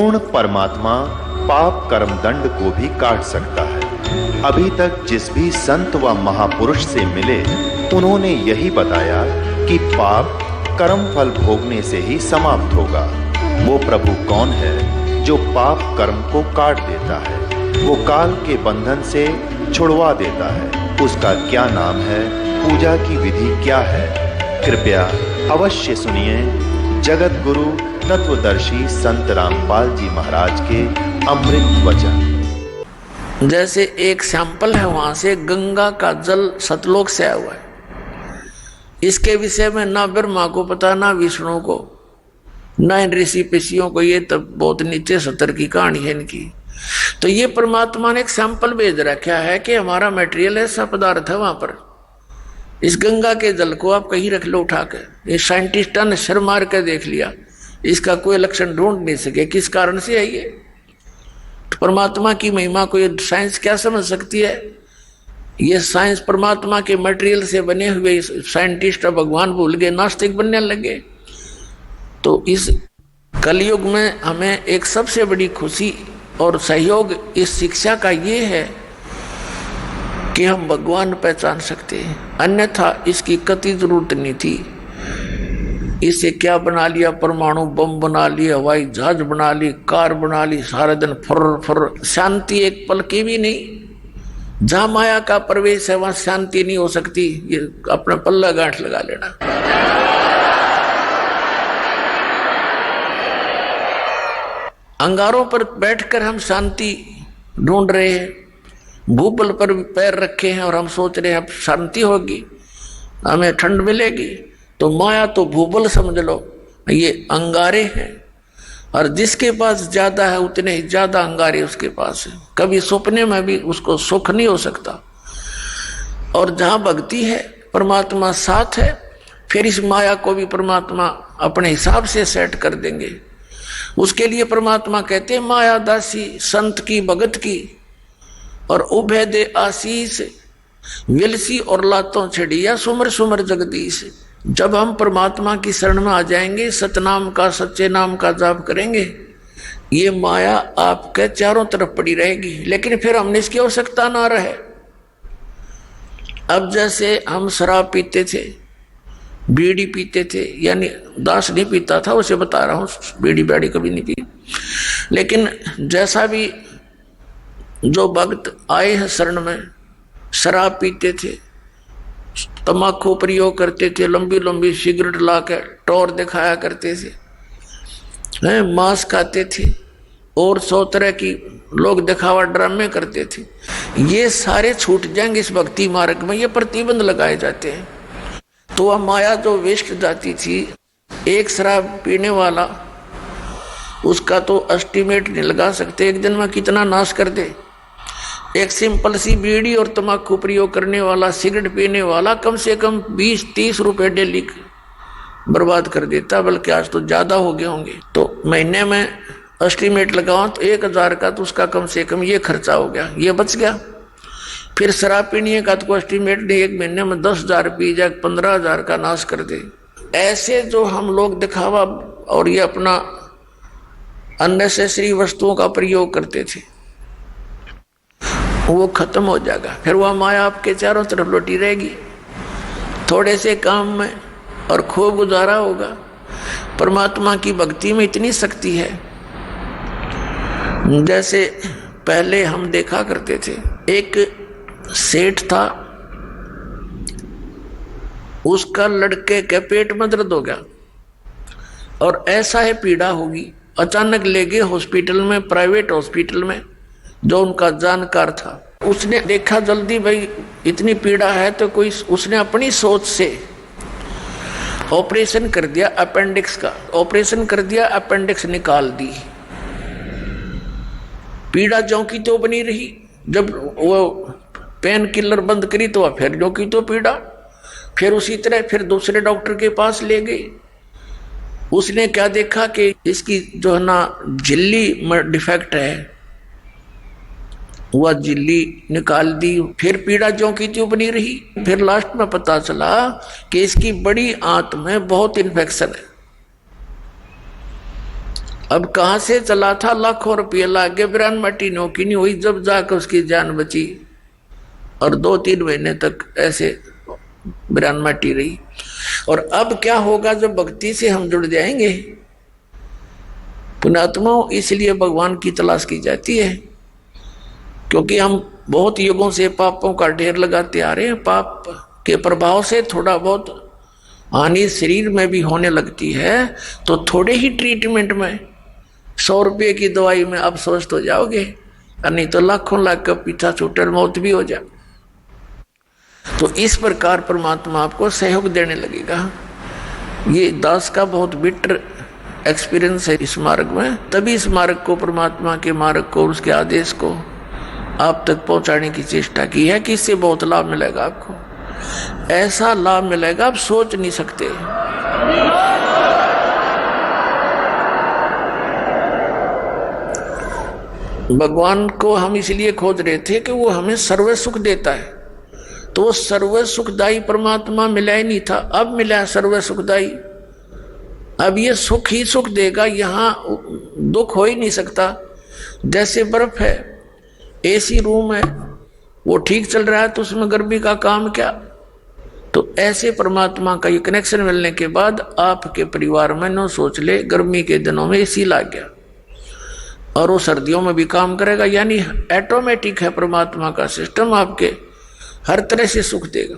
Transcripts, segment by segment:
पूर्ण परमात्मा पाप कर्म दंड को भी काट सकता है। अभी तक जिस भी संत व महापुरुष से मिले उन्होंने यही बताया कि पाप कर्म फल भोगने से ही समाप्त होगा। वो प्रभु कौन है जो पाप कर्म को काट देता है, वो काल के बंधन से छुड़वा देता है। उसका क्या नाम है, पूजा की विधि क्या है? कृपया अवश्य सुनिए जगत गुरु तत्वदर्शी संत रामपाल जी महाराज के अमृत वचन। जैसे एक सैंपल है, वहां से गंगा का जल सतलोक से आया हुआ है। इसके विषय में ना ब्रह्मा को पता, ना विष्णु को, ना इन ऋषि पिषियों को। ये तब बहुत नीचे स्तर की कहानी है इनकी। तो ये परमात्मा ने एक सैंपल भेज रखा है कि हमारा मटेरियल ऐसा पदार्थ है, वहां पर इस गंगा के जल को आप कहीं रख लो उठा कर। ये साइंटिस्टों ने सर मार कर देख लिया, इसका कोई लक्षण ढूंढ नहीं सके किस कारण से है ये। तो परमात्मा की महिमा को ये साइंस क्या समझ सकती है? ये साइंस परमात्मा के मटेरियल से बने हुए साइंटिस्ट भगवान भूल गए, नास्तिक बनने लगे। तो इस कलयुग में हमें एक सबसे बड़ी खुशी और सहयोग इस शिक्षा का ये है कि हम भगवान पहचान सकते हैं, अन्यथा इसकी कतई जरूरत नहीं थी। इसे क्या बना लिया, परमाणु बम बना लिया, हवाई जहाज बना ली, कार बना ली, सारा दिन फुर फुर, शांति एक पल की भी नहीं। जहां माया का प्रवेश है वहां शांति नहीं हो सकती। ये अपना पल्ला गांठ लगा लेना। अंगारों पर बैठकर हम शांति ढूंढ रहे हैं, भूबल पर पैर रखे हैं और हम सोच रहे हैं अब शांति होगी, हमें ठंड मिलेगी। तो माया तो भूबल समझ लो, ये अंगारे हैं। और जिसके पास ज्यादा है उतने ही ज्यादा अंगारे उसके पास है। कभी सपने में भी उसको सुख नहीं हो सकता। और जहां भक्ति है, परमात्मा साथ है, फिर इस माया को भी परमात्मा अपने हिसाब से सेट कर देंगे। उसके लिए परमात्मा कहते हैं माया दासी संत की भगत की, और उभय दे आशीष विलसी और लातों छड़िया सुमर सुमर जगदीश। जब हम परमात्मा की शरण में आ जाएंगे, सतनाम का सच्चे नाम का जाप करेंगे, ये माया आपके चारों तरफ पड़ी रहेगी, लेकिन फिर हमने इसकी आवश्यकता ना रहे। अब जैसे हम शराब पीते थे, बीड़ी पीते थे, यानी दास नहीं पीता था, उसे बता रहा हूं, बीड़ी बैड़ी कभी नहीं पी, लेकिन जैसा भी जो भक्त आए हैं शरण में, शराब पीते थे, तम्बाकू प्रयोग करते थे, लंबी लंबी सिगरेट लाकर टोर दिखाया करते थे, मांस खाते थे और 100 तरह की लोग दिखावा ड्रामे करते थे। ये सारे छूट जाएंगे इस भक्ति मार्ग में, ये प्रतिबंध लगाए जाते हैं। तो वह माया जो वेस्ट जाती थी, एक शराब पीने वाला, उसका तो एस्टिमेट नहीं लगा सकते एक दिन में कितना नाश कर दे। एक सिंपल सी बीड़ी और तम्बाकू प्रयोग करने वाला, सिगरेट पीने वाला कम से कम 20-30 रुपए डेली बर्बाद कर देता, बल्कि आज तो ज्यादा हो गए होंगे। तो महीने में एस्टिमेट लगाओ तो 1000 का, तो उसका कम से कम ये खर्चा हो गया, ये बच गया। फिर शराब पीने का तो एस्टिमेट नहीं, एक महीने में 10,000 पी जाए, 15,000 का नाश कर दे। ऐसे जो हम लोग दिखावा और ये अपना अननेसेसरी वस्तुओं का प्रयोग करते थे, वो खत्म हो जाएगा। फिर वह माया आपके चारों तरफ लौटी रहेगी, थोड़े से काम में और खूब गुजारा होगा। परमात्मा की भक्ति में इतनी शक्ति है। जैसे पहले हम देखा करते थे, एक सेठ था, उसका लड़के के पेट में दर्द हो गया और ऐसा है पीड़ा होगी, अचानक ले गए हॉस्पिटल में, प्राइवेट हॉस्पिटल में, जो उनका जानकार था। उसने देखा जल्दी, भाई इतनी पीड़ा है, तो कोई, उसने अपनी सोच से ऑपरेशन कर दिया अपेंडिक्स का, ऑपरेशन कर दिया, अपेंडिक्स निकाल दी। पीड़ा ज्यों की तो बनी रही, जब वो पेन किलर बंद करी तो फिर ज्यों की तो पीड़ा। फिर उसी तरह फिर दूसरे डॉक्टर के पास ले गई, उसने क्या देखा कि इसकी जो है ना झिल्ली में डिफेक्ट है, वह झिल्ली निकाल दी। फिर पीड़ा ज्यों की त्यों बनी रही। फिर लास्ट में पता चला कि इसकी बड़ी आंत में बहुत इन्फेक्शन है। अब कहां से चला था, लाखों रुपये लाग गए, ब्राह्मटी नौकी नहीं हुई, जब जाकर उसकी जान बची और 2-3 महीने तक ऐसे ब्राह्मटी रही। और अब क्या होगा जब भक्ति से हम जुड़ जाएंगे। पुण्यात्माओं, इसलिए भगवान की तलाश की जाती है, क्योंकि हम बहुत युगों से पापों का ढेर लगाते आ रहे हैं। पाप के प्रभाव से थोड़ा बहुत हानि शरीर में भी होने लगती है, तो थोड़े ही ट्रीटमेंट में 100 रुपये की दवाई में आप स्वस्थ हो जाओगे, और नहीं तो लाखों लाख का पीछा छूटर मौत भी हो जाए। तो इस प्रकार परमात्मा आपको सहयोग देने लगेगा। ये दास का बहुत बिटर एक्सपीरियंस है इस मार्ग में। तभी इस मार्ग को, परमात्मा के मार्ग को, उसके आदेश को आप तक पहुंचाने की चेष्टा की है कि इससे बहुत लाभ मिलेगा आपको। ऐसा लाभ मिलेगा आप सोच नहीं सकते। भगवान को हम इसलिए खोज रहे थे कि वो हमें सर्व सुख देता है, तो वो सर्व सुखदायी परमात्मा मिला ही नहीं था, अब मिला है सर्व सुखदायी। अब ये सुख ही सुख देगा, यहां दुख हो ही नहीं सकता। जैसे बर्फ है, एसी रूम है, वो ठीक चल रहा है तो उसमें गर्मी का काम क्या। तो ऐसे परमात्मा का ये कनेक्शन मिलने के बाद आपके परिवार में न सोच ले, गर्मी के दिनों में एसी लग गया और वो सर्दियों में भी काम करेगा, यानी ऑटोमेटिक है परमात्मा का सिस्टम, आपके हर तरह से सुख देगा।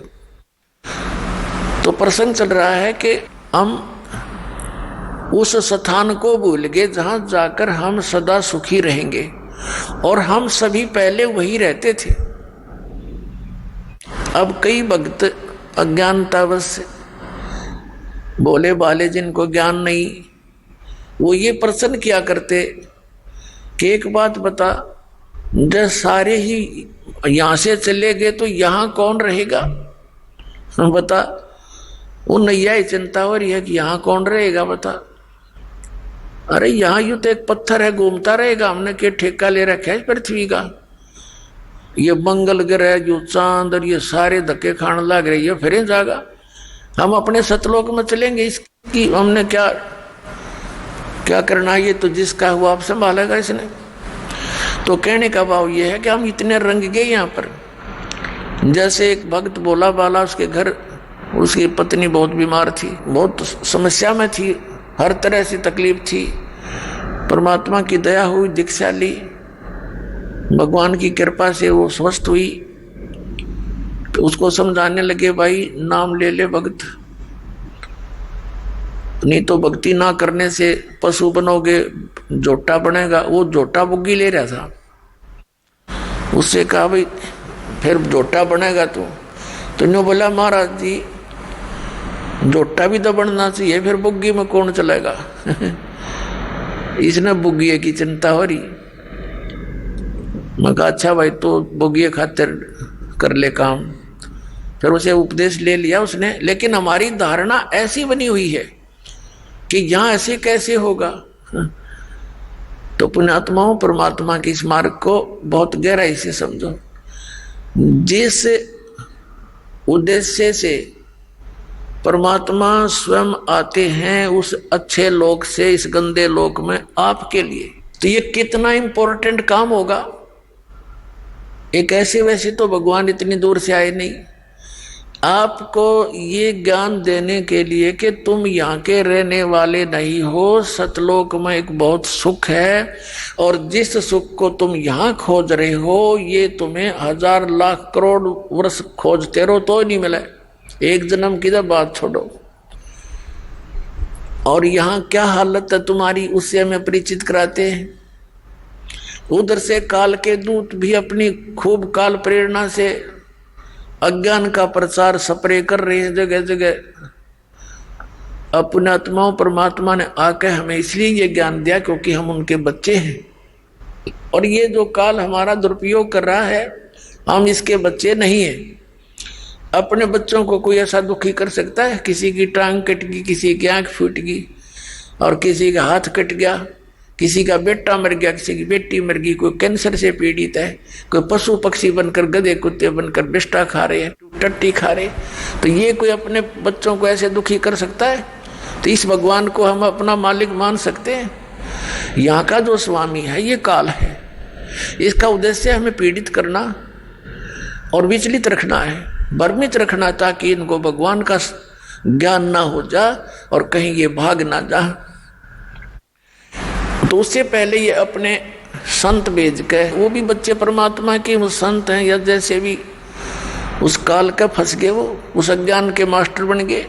तो प्रसंग चल रहा है कि हम उस स्थान को भूल गए जहां जाकर हम सदा सुखी रहेंगे, और हम सभी पहले वही रहते थे। अब कई भक्त अज्ञानतावश भोले भाले, जिनको ज्ञान नहीं, वो ये प्रश्न किया करते कि एक बात बता, जब सारे ही यहां से चले गए तो यहां कौन रहेगा, बता। वो नैया ही चिंता हो रही है कि यहां कौन रहेगा, बता। अरे यहां यूं तो एक पत्थर है, घूमता रहेगा, हमने क्या ठेका ले रखा है पृथ्वी का। ये मंगल ग्रह, जो चांद और ये सारे धक्के खाने लग रही है, फिर जाएगा। हम अपने सतलोक में चलेंगे, इसकी हमने क्या क्या करना है, ये तो जिसका हुआ आप संभालेगा इसने। तो कहने का भाव ये है कि हम इतने रंग गए यहाँ पर। जैसे एक भक्त भोला बाला, उसके घर उसकी पत्नी बहुत बीमार थी, बहुत समस्या में थी, हर तरह से तकलीफ थी। परमात्मा की दया हुई, दीक्षा ली, भगवान की कृपा से वो स्वस्थ हुई। तो उसको समझाने लगे, भाई नाम ले ले भक्त, नहीं तो भक्ति ना करने से पशु बनोगे, जोटा बनेगा। वो जोटा बुग्गी ले रहा था, उससे कहा भाई फिर जोटा बनेगा तो न्यू बोला, महाराज जी जोटा भी तो बनना चाहिए, फिर बुग्गी में कौन चलेगा। इसने बुग्गी की चिंता हो रही। मैं कहा अच्छा भाई, तो बुग्गी खातिर कर ले काम। फिर उसे उपदेश ले लिया उसने, लेकिन हमारी धारणा ऐसी बनी हुई है कि यहां ऐसे कैसे होगा। तो पुण्यात्माओं, परमात्मा की इस मार्ग को बहुत गहराई से समझो। जिस उद्देश्य से परमात्मा स्वयं आते हैं उस अच्छे लोक से इस गंदे लोक में आपके लिए, तो ये कितना इंपॉर्टेंट काम होगा। एक ऐसे वैसे तो भगवान इतनी दूर से आए नहीं, आपको ये ज्ञान देने के लिए कि तुम यहाँ के रहने वाले नहीं हो, सतलोक में एक बहुत सुख है, और जिस सुख को तुम यहाँ खोज रहे हो ये तुम्हें 1000 लाख करोड़ वर्ष खोजते रहो तो नहीं मिले, एक जन्म की तो बात छोड़ो। और यहाँ क्या हालत है तुम्हारी, उससे हमें परिचित कराते हैं। उधर से काल के दूत भी अपनी खूब काल प्रेरणा से अज्ञान का प्रचार सपरे कर रहे हैं जगह जगह। अपने आत्माओं, परमात्मा ने आकर हमें इसलिए ये ज्ञान दिया क्योंकि हम उनके बच्चे हैं, और ये जो काल हमारा दुरुपयोग कर रहा है, हम इसके बच्चे नहीं हैं। अपने बच्चों को कोई ऐसा दुखी कर सकता है? किसी की टांग कट गई, किसी की आंख फूट गई, और किसी का हाथ कट गया, किसी का बेटा मर गया, किसी की बेटी मर गई, कोई कैंसर से पीड़ित है, कोई पशु पक्षी बनकर, गधे कुत्ते बनकर बिष्टा खा रहे हैं, टट्टी खा रहे, तो ये कोई अपने बच्चों को ऐसे दुखी कर सकता है? तो इस भगवान को हम अपना मालिक मान सकते हैं? यहाँ का जो स्वामी है ये काल है, इसका उद्देश्य हमें पीड़ित करना और विचलित रखना है, भ्रमित रखना, ताकि इनको भगवान का ज्ञान ना हो जा और कहीं ये भाग ना जा। तो उससे पहले ये अपने संत भेज के, वो भी बच्चे परमात्मा के, वो संत हैं या जैसे भी उस काल का फंस गए, वो उस अज्ञान के मास्टर बन गए,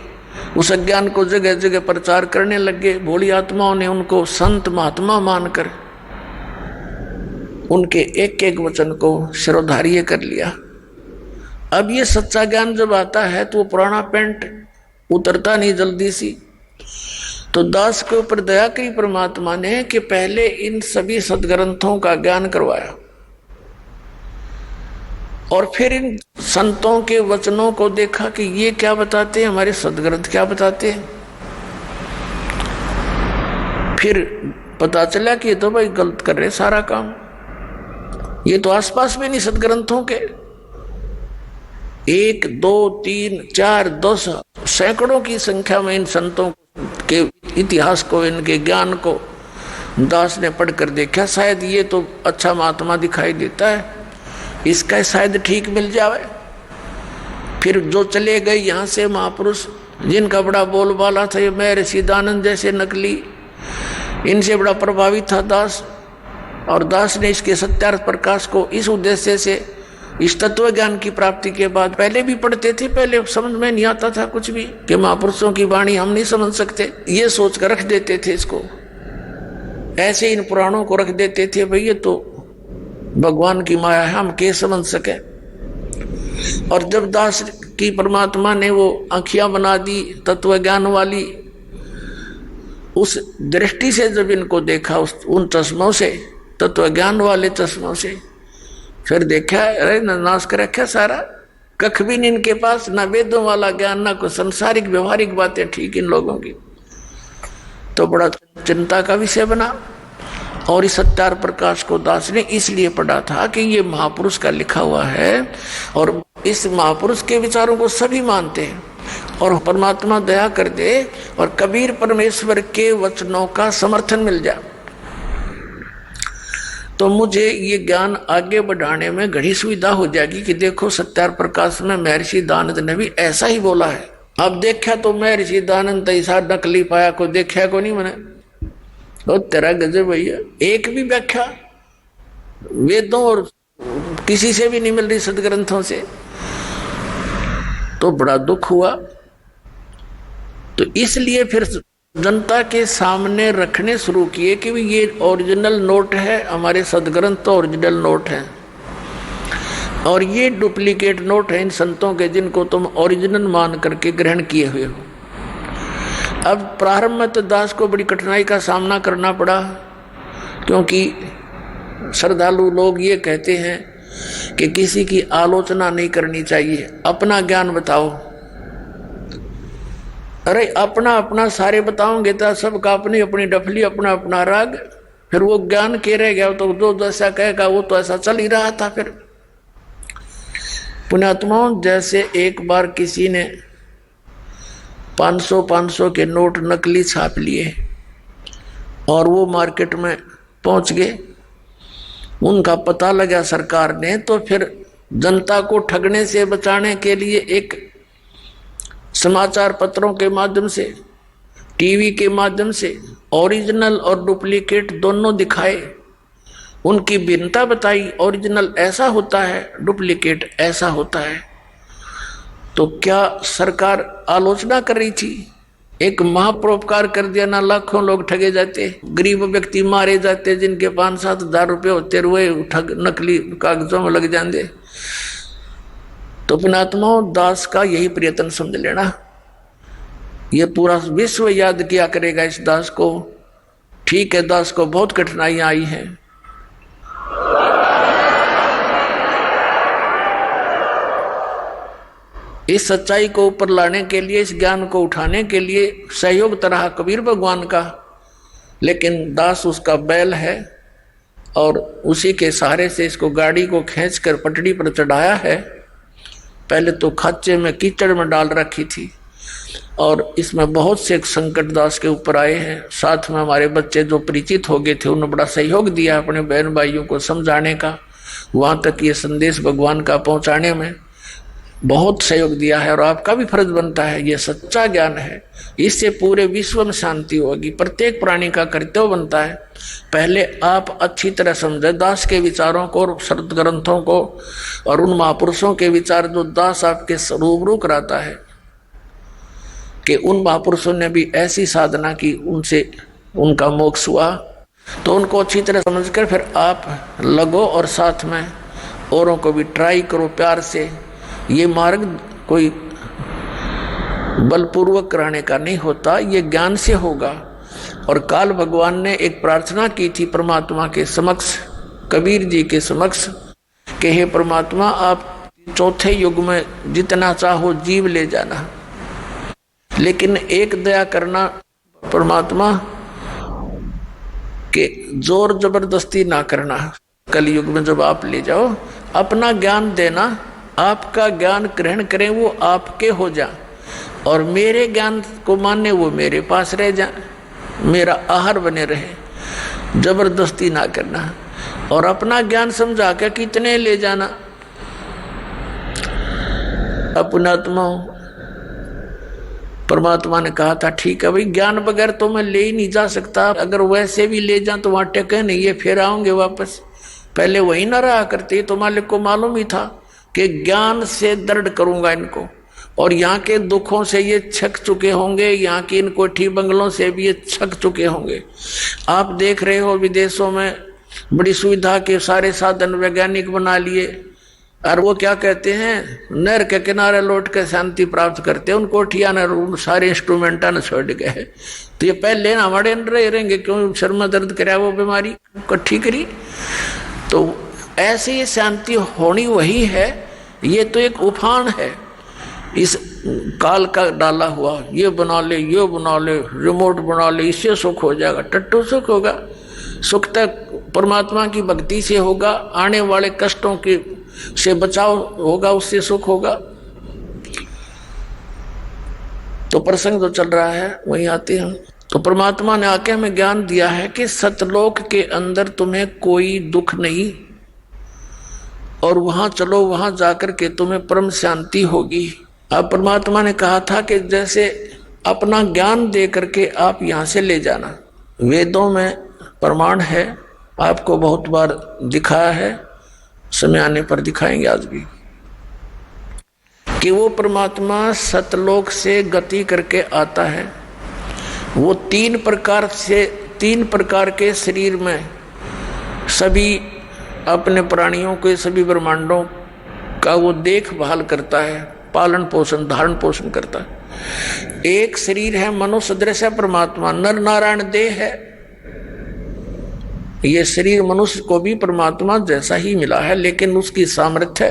उस अज्ञान को जगह जगह प्रचार करने लगे। भोली आत्माओं ने उनको संत महात्मा मानकर उनके एक एक वचन को शिरोधार्य कर लिया। अब ये सच्चा ज्ञान जब आता है तो वो पुराना पेंट उतरता नहीं जल्दी सी। तो दास के ऊपर दया करी परमात्मा ने कि पहले इन सभी सदग्रंथों का ज्ञान करवाया और फिर इन संतों के वचनों को देखा कि ये क्या बताते हैं, हमारे सदग्रंथ क्या बताते हैं। फिर पता चला कि ये तो भाई गलत कर रहे सारा काम, ये तो आसपास में नहीं सदग्रंथों के। 1 2 3 4 10 सैकड़ों की संख्या में इन संतों के इतिहास को, इनके ज्ञान को दास ने पढ़कर देखा। शायद ये तो अच्छा महात्मा दिखाई देता है, इसका शायद ठीक मिल जावे। फिर जो चले गए यहाँ से महापुरुष, जिनका बड़ा बोलबाला था, ये महर्षि दानंद जैसे नकली, इनसे बड़ा प्रभावित था दास। और दास ने इसके सत्यार्थ प्रकाश को इस उद्देश्य से, इस तत्व ज्ञान की प्राप्ति के बाद, पहले भी पढ़ते थे, पहले समझ में नहीं आता था कुछ भी कि महापुरुषों की वाणी हम नहीं समझ सकते, ये सोच कर रख देते थे इसको, ऐसे इन पुराणों को रख देते थे, भाई ये तो भगवान की माया है, हम कैसे समझ सके। और जब दास की परमात्मा ने वो आँखियां बना दी तत्व ज्ञान वाली, उस दृष्टि से जब इनको देखा, उन चश्मों से, तत्व ज्ञान वाले चश्मों से, फिर देखा अरे नाश कर रखा सारा, कख भी नहीं इनके पास, ना वेदों वाला ज्ञान, ना कोई संसारिक व्यवहारिक बातें ठीक इन लोगों की। तो बड़ा चिंता का विषय बना। और इस सत्यार प्रकाश को दास ने इसलिए पढ़ा था कि ये महापुरुष का लिखा हुआ है और इस महापुरुष के विचारों को सभी मानते हैं, और परमात्मा दया कर दे और कबीर परमेश्वर के वचनों का समर्थन मिल जाए तो मुझे ये ज्ञान आगे बढ़ाने में घड़ी सुविधा हो जाएगी कि देखो सत्यार प्रकाश में महर्षि दानंद ने भी ऐसा ही बोला है। अब देखा तो महर्षि दानंद ऐसा नकली पाया को देखा को नहीं मैंने, तो तेरा गजब भैया, एक भी व्याख्या वेदों और किसी से भी नहीं मिल रही सदग्रंथों से, तो बड़ा दुख हुआ। तो इसलिए फिर जनता के सामने रखने शुरू किए कि ये ओरिजिनल नोट है, हमारे सदग्रंथ तो ओरिजिनल नोट है और ये डुप्लीकेट नोट है इन संतों के, जिनको तुम ओरिजिनल मान करके ग्रहण किए हुए हो। अब प्रारंभ में तो दास को बड़ी कठिनाई का सामना करना पड़ा, क्योंकि श्रद्धालु लोग ये कहते हैं कि किसी की आलोचना नहीं करनी चाहिए, अपना ज्ञान बताओ। अरे अपना अपना सारे बताओगे तो सबका अपनी अपनी डफली, अपना अपना राग, फिर वो ज्ञान के रह गया तो जो जैसा कहेगा वो तो ऐसा चल ही रहा था। फिर पुण्यात्माओं, जैसे एक बार किसी ने 500 के नोट नकली छाप लिए और वो मार्केट में पहुंच गए, उनका पता लगा सरकार ने, तो फिर जनता को ठगने से बचाने के लिए एक समाचार पत्रों के माध्यम से, टीवी के माध्यम से ओरिजिनल और डुप्लीकेट दोनों दिखाए, उनकी भिन्नता बताई, ओरिजिनल ऐसा होता है, डुप्लीकेट ऐसा होता है। तो क्या सरकार आलोचना कर रही थी? एक महापरोपकार कर दिया ना, लाखों लोग ठगे जाते, गरीब व्यक्ति मारे जाते, जिनके 5-7 हजार रुपये होते रुए ठग नकली कागजों में लग जाते। तो पुण्यात्माओं, दास का यही प्रयत्न समझ लेना, ये पूरा विश्व याद किया करेगा इस दास को। ठीक है, दास को बहुत कठिनाइयां आई हैं, इस सच्चाई को ऊपर लाने के लिए, इस ज्ञान को उठाने के लिए सहयोग तरह कबीर भगवान का, लेकिन दास उसका बैल है और उसी के सहारे से इसको गाड़ी को खींचकर पटड़ी पर चढ़ाया है। पहले तो खाचे में कीचड़ में डाल रखी थी, और इसमें बहुत से संकट दास के ऊपर आए हैं। साथ में हमारे बच्चे जो परिचित हो गए थे उन्होंने बड़ा सहयोग दिया अपने बहन भाइयों को समझाने का, वहाँ तक ये संदेश भगवान का पहुँचाने में बहुत सहयोग दिया है। और आपका भी फर्ज बनता है, ये सच्चा ज्ञान है, इससे पूरे विश्व में शांति होगी। प्रत्येक प्राणी का कर्तव्य बनता है पहले आप अच्छी तरह समझे दास के विचारों को और शरद ग्रंथों को और उन महापुरुषों के विचार जो दास आपके रूबरू कराता है कि उन महापुरुषों ने भी ऐसी साधना की, उनसे उनका मोक्ष हुआ, तो उनको अच्छी तरह समझकर फिर आप लगो और साथ में औरों को भी ट्राई करो प्यार से। ये मार्ग कोई बलपूर्वक कराने का नहीं होता, ये ज्ञान से होगा। और काल भगवान ने एक प्रार्थना की थी परमात्मा के समक्ष, कबीर जी के समक्ष, कि हे परमात्मा आप चौथे युग में जितना चाहो जीव ले जाना, लेकिन एक दया करना परमात्मा के जोर जबरदस्ती ना करना। कलयुग में जब आप ले जाओ अपना ज्ञान देना, आपका ज्ञान ग्रहण करें वो आपके हो जा, और मेरे ज्ञान को माने वो मेरे पास रह जा, मेरा आहार बने रहे, जबरदस्ती ना करना। और अपना ज्ञान समझा के कितने ले जाना। अपनात्मा परमात्मा ने कहा था ठीक है भाई, ज्ञान बगैर तो मैं ले ही नहीं जा सकता, अगर वैसे भी ले जा तो वहां टेके नहीं, ये फिर आऊंगे वापस। पहले वही ना रहा करते, तो मालिक को मालूम ही था कि ज्ञान से दृढ़ करूंगा इनको, और यहाँ के दुखों से ये छक चुके होंगे, यहाँ के इन कोठी बंगलों से भी ये छक चुके होंगे। आप देख रहे हो विदेशों में बड़ी सुविधा के सारे साधन वैज्ञानिक बना लिए, और वो क्या कहते हैं, नहर के किनारे लौट के शांति प्राप्त करते हैं। उन कोठिया ने सारे इंस्ट्रूमेंटा ने छोड़ गए, तो ये पहले ना हमारे अंदर रहेंगे, क्यों सर में दर्द कराया वो बीमारी इकट्ठी करी। तो ऐसे ये शांति होनी वही है, ये तो एक उफान है इस काल का डाला हुआ। ये बना ले, ये बना ले, रिमोट बना ले, इससे सुख हो जाएगा, टट्टू सुख होगा। सुख तक परमात्मा की भक्ति से होगा, आने वाले कष्टों के से बचाव होगा, उससे सुख होगा। तो प्रसंग जो चल रहा है वहीं आते हैं। तो परमात्मा ने आके हमें ज्ञान दिया है कि सतलोक के अंदर तुम्हें कोई दुख नहीं, और वहां चलो, वहां जाकर के तुम्हें परम शांति होगी। अब परमात्मा ने कहा था कि जैसे अपना ज्ञान दे करके आप यहां से ले जाना। वेदों में प्रमाण है, आपको बहुत बार दिखाया है, समय आने पर दिखाएंगे आज भी, कि वो परमात्मा सतलोक से गति करके आता है। वो तीन प्रकार के शरीर में सभी अपने प्राणियों के सभी ब्रह्मांडों का वो देखभाल करता है, पालन पोषण धारण पोषण करता है। एक शरीर है मनुष्य सदृश है परमात्मा, नर नारायण देह है। ये शरीर मनुष्य को भी परमात्मा जैसा ही मिला है, लेकिन उसकी सामर्थ्य,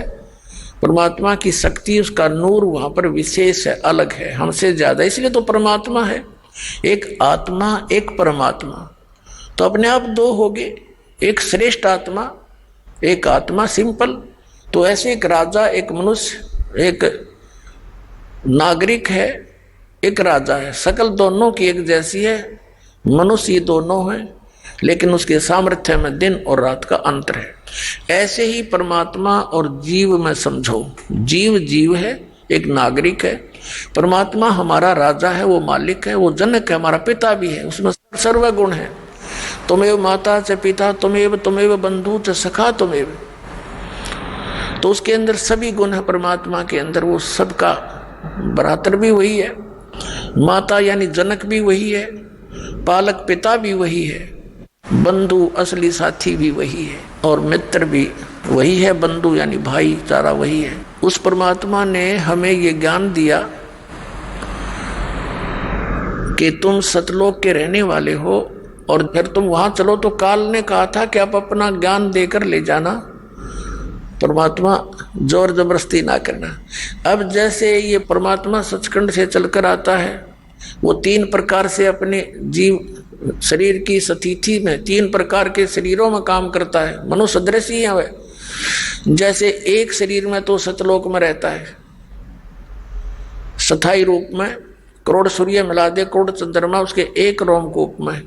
परमात्मा की शक्ति, उसका नूर वहां पर विशेष है, अलग है हमसे ज्यादा, इसलिए तो परमात्मा है। एक आत्मा एक परमात्मा, तो अपने आप दो हो गए, एक श्रेष्ठ आत्मा, एक आत्मा सिंपल। तो ऐसे एक राजा, एक मनुष्य, एक नागरिक है, एक राजा है, शकल दोनों की एक जैसी है, मनुष्य ये दोनों है, लेकिन उसके सामर्थ्य में दिन और रात का अंतर है। ऐसे ही परमात्मा और जीव में समझो, जीव जीव है, एक नागरिक है, परमात्मा हमारा राजा है, वो मालिक है, वो जनक है, हमारा पिता भी है, उसमें सर्वगुण है। तुमेव माता च पिता तुमेव बंधु च सखा तुमेव, तो उसके अंदर सभी गुण है परमात्मा के अंदर, वो सबका भ्रातर भी वही है, माता यानी जनक भी वही है, पालक पिता भी वही है, बंधु असली साथी भी वही है, और मित्र भी वही है, बंधु यानी भाईचारा वही है। उस परमात्मा ने हमें ये ज्ञान दिया कि तुम सतलोक के रहने वाले हो, और फिर तुम वहां चलो। तो काल ने कहा था कि आप अपना ज्ञान देकर ले जाना, परमात्मा जोर जबरदस्ती ना करना। अब जैसे ये परमात्मा सचखंड से चलकर आता है, वो तीन प्रकार से अपने जीव शरीर की स्थिति में, तीन प्रकार के शरीरों में काम करता है, मनुष्य सदृश ही है। जैसे एक शरीर में तो सतलोक में रहता है स्थायी रूप में, करोड़ सूर्य मिला दे, करोड़ चंद्रमा, उसके एक रोमकूप में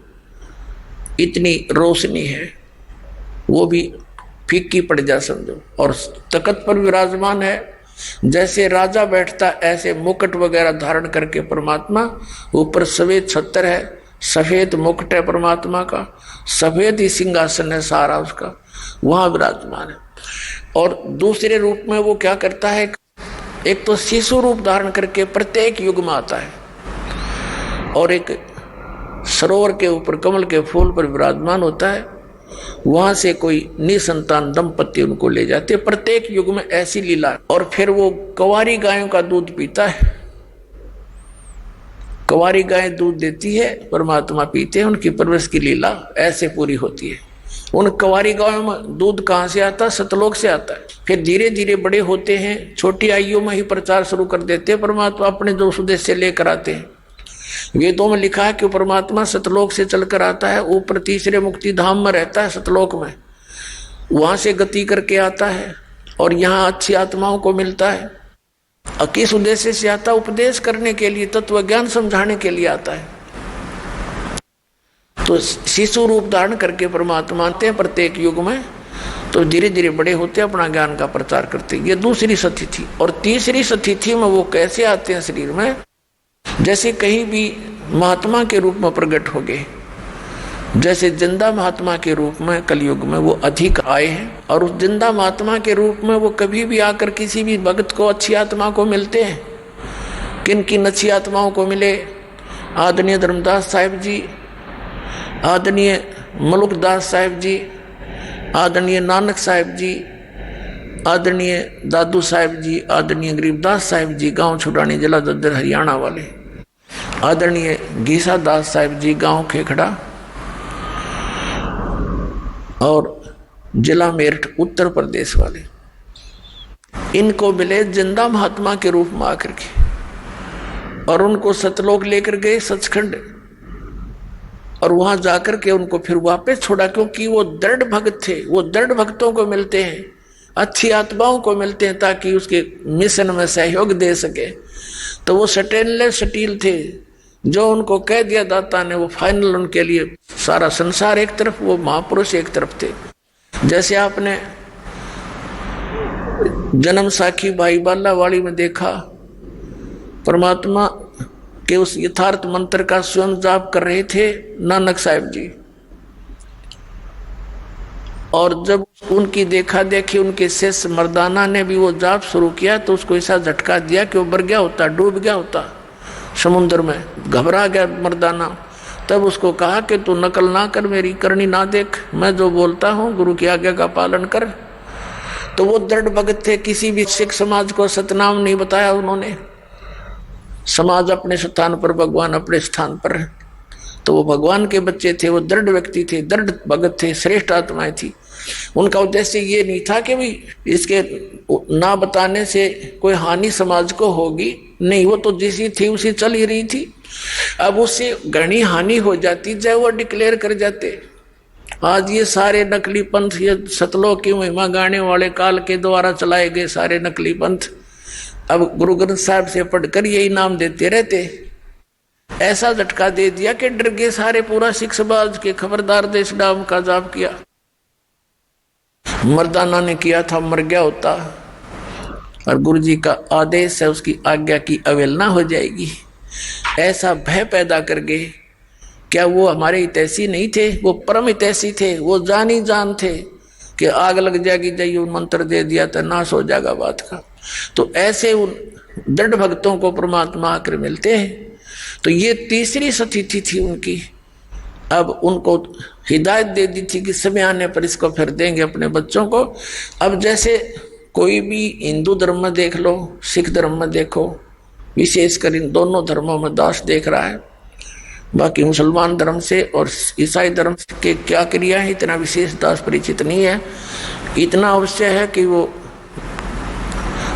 इतनी रोशनी है, वो भी फीकी पड़ जा समझो। और तख्त पर विराजमान है, जैसे राजा बैठता ऐसे मुकुट वगैरह धारण करके परमात्मा, ऊपर सफेद छत्र है, सफेद मुकुट है परमात्मा का, सफेद ही सिंहासन है सारा उसका, वहां विराजमान है। और दूसरे रूप में वो क्या करता है, एक तो शिशु रूप धारण करके प्रत्येक युग में आता है, और एक सरोवर के ऊपर कमल के फूल पर विराजमान होता है, वहां से कोई निसंतान दंपति उनको ले जाते, प्रत्येक युग में ऐसी लीला। और फिर वो कंवारी गायों का दूध पीता है, कंवारी गायें दूध देती है, परमात्मा पीते हैं, उनकी परवरिश की लीला ऐसे पूरी होती है। उन कंवारी गायों में दूध कहाँ से आता है, सतलोक से आता है। फिर धीरे धीरे बड़े होते हैं, छोटी आयु में ही प्रचार शुरू कर देते हैं, परमात्मा अपने जो उद्देश्य से लेकर आते हैं। वेदों में लिखा है कि परमात्मा सतलोक से चलकर आता है, ऊपर तीसरे मुक्ति धाम में रहता है सतलोक में, वहां से गति करके आता है और यहाँ अच्छी आत्माओं को मिलता है। किस उद्देश्य से आता है, उपदेश करने के लिए, तत्व ज्ञान समझाने के लिए आता है। तो शिशु रूप धारण करके परमात्मा आते हैं प्रत्येक युग में, तो धीरे धीरे बड़े होते अपना ज्ञान का प्रचार करते। ये दूसरी सतिथि। और तीसरी सतिथि में वो कैसे आते हैं शरीर में, जैसे कहीं भी महात्मा के रूप में प्रकट हो गए, जैसे जिंदा महात्मा के रूप में कलयुग में वो अधिक आए हैं। और उस जिंदा महात्मा के रूप में वो कभी भी आकर किसी भी भक्त को, अच्छी आत्मा को मिलते हैं। किन किन अच्छी आत्माओं को मिले, आदरणीय धर्मदास साहिब जी, आदरणीय मलुकदास साहिब जी, आदरणीय नानक साहिब जी, आदरणीय दादू साहिब जी, आदरणीय गरीबदास साहिब जी, गांव छुड़ानी जिला दद्दर हरियाणा वाले, आदरणीय घीसा दास साहिब जी, गांव खेखड़ा और जिला मेरठ उत्तर प्रदेश वाले, इनको मिले जिंदा महात्मा के रूप में आकर के, और उनको सतलोक लेकर गए सचखंड, और वहां जाकर के उनको फिर वापस छोड़ा, क्योंकि वो दृढ़ भक्त थे। वो दृढ़ भक्तों को मिलते हैं, अच्छी आत्माओं को मिलते हैं, ताकि उसके मिशन में सहयोग दे सके। तो वो स्टेनलेस स्टील थे, जो उनको कह दिया दाता ने वो फाइनल, उनके लिए सारा संसार एक तरफ, वो महापुरुष एक तरफ थे। जैसे आपने जन्म साखी भाई बालावाड़ी में देखा, परमात्मा के उस यथार्थ मंत्र का स्वयं जाप कर रहे थे नानक साहिब जी, और जब उनकी देखा देखी उनके शिष्य मर्दाना ने भी वो जाप शुरू किया, तो उसको ऐसा झटका दिया कि वो मर गया होता, डूब गया होता समुद्र में। घबरा गया मर्दाना। तब उसको कहा कि तू नकल ना कर, मेरी करनी ना देख, मैं जो बोलता हूँ गुरु की आज्ञा का पालन कर। तो वो दृढ़ भगत थे, किसी भी सिख समाज को सतनाम नहीं बताया उन्होंने। समाज अपने स्थान पर, भगवान अपने स्थान पर, तो वो भगवान के बच्चे थे, वो दृढ़ व्यक्ति थे, दृढ़ भगत थे, श्रेष्ठ आत्माएं थी। उनका उद्देश्य ये नहीं था कि भी इसके ना बताने से कोई हानि समाज को होगी, नहीं, वो तो जैसी थी उसी चल ही रही थी। अब उससे घनी हानि हो जाती, चाहे वो डिक्लेयर कर जाते। आज ये सारे नकली पंथ, ये सतलोक की महिमा गाने वाले काल के द्वारा चलाए गए सारे नकली पंथ, अब गुरु ग्रंथ साहब से पढ़कर यही नाम देते रहते। ऐसा झटका दे दिया कि डर गए सारे, पूरा सिख समाज के खबरदार देश नाम का जाप किया। मर्दाना ने किया था, मर गया होता, और गुरु जी का आदेश है, उसकी आज्ञा की अवहेलना हो जाएगी, ऐसा भय पैदा कर गए। क्या वो हमारे हितैषी नहीं थे, वो परम हितैषी थे, वो जान ही जान थे कि आग लग जाएगी, जाइए मंत्र दे दिया तो नाश हो जाएगा बात का। तो ऐसे उन दृढ़ भक्तों को परमात्मा आकर मिलते हैं। तो ये तीसरी सतिथि थी उनकी। अब उनको हिदायत दे दी थी कि समय आने पर इसको फिर देंगे अपने बच्चों को। अब जैसे कोई भी हिंदू धर्म में देख लो, सिख धर्म में देखो, विशेषकर इन दोनों धर्मों में दास देख रहा है। बाकी मुसलमान धर्म से और ईसाई धर्म के क्या क्रिया है, इतना विशेष दास परिचित नहीं है। इतना अवश्य है कि वो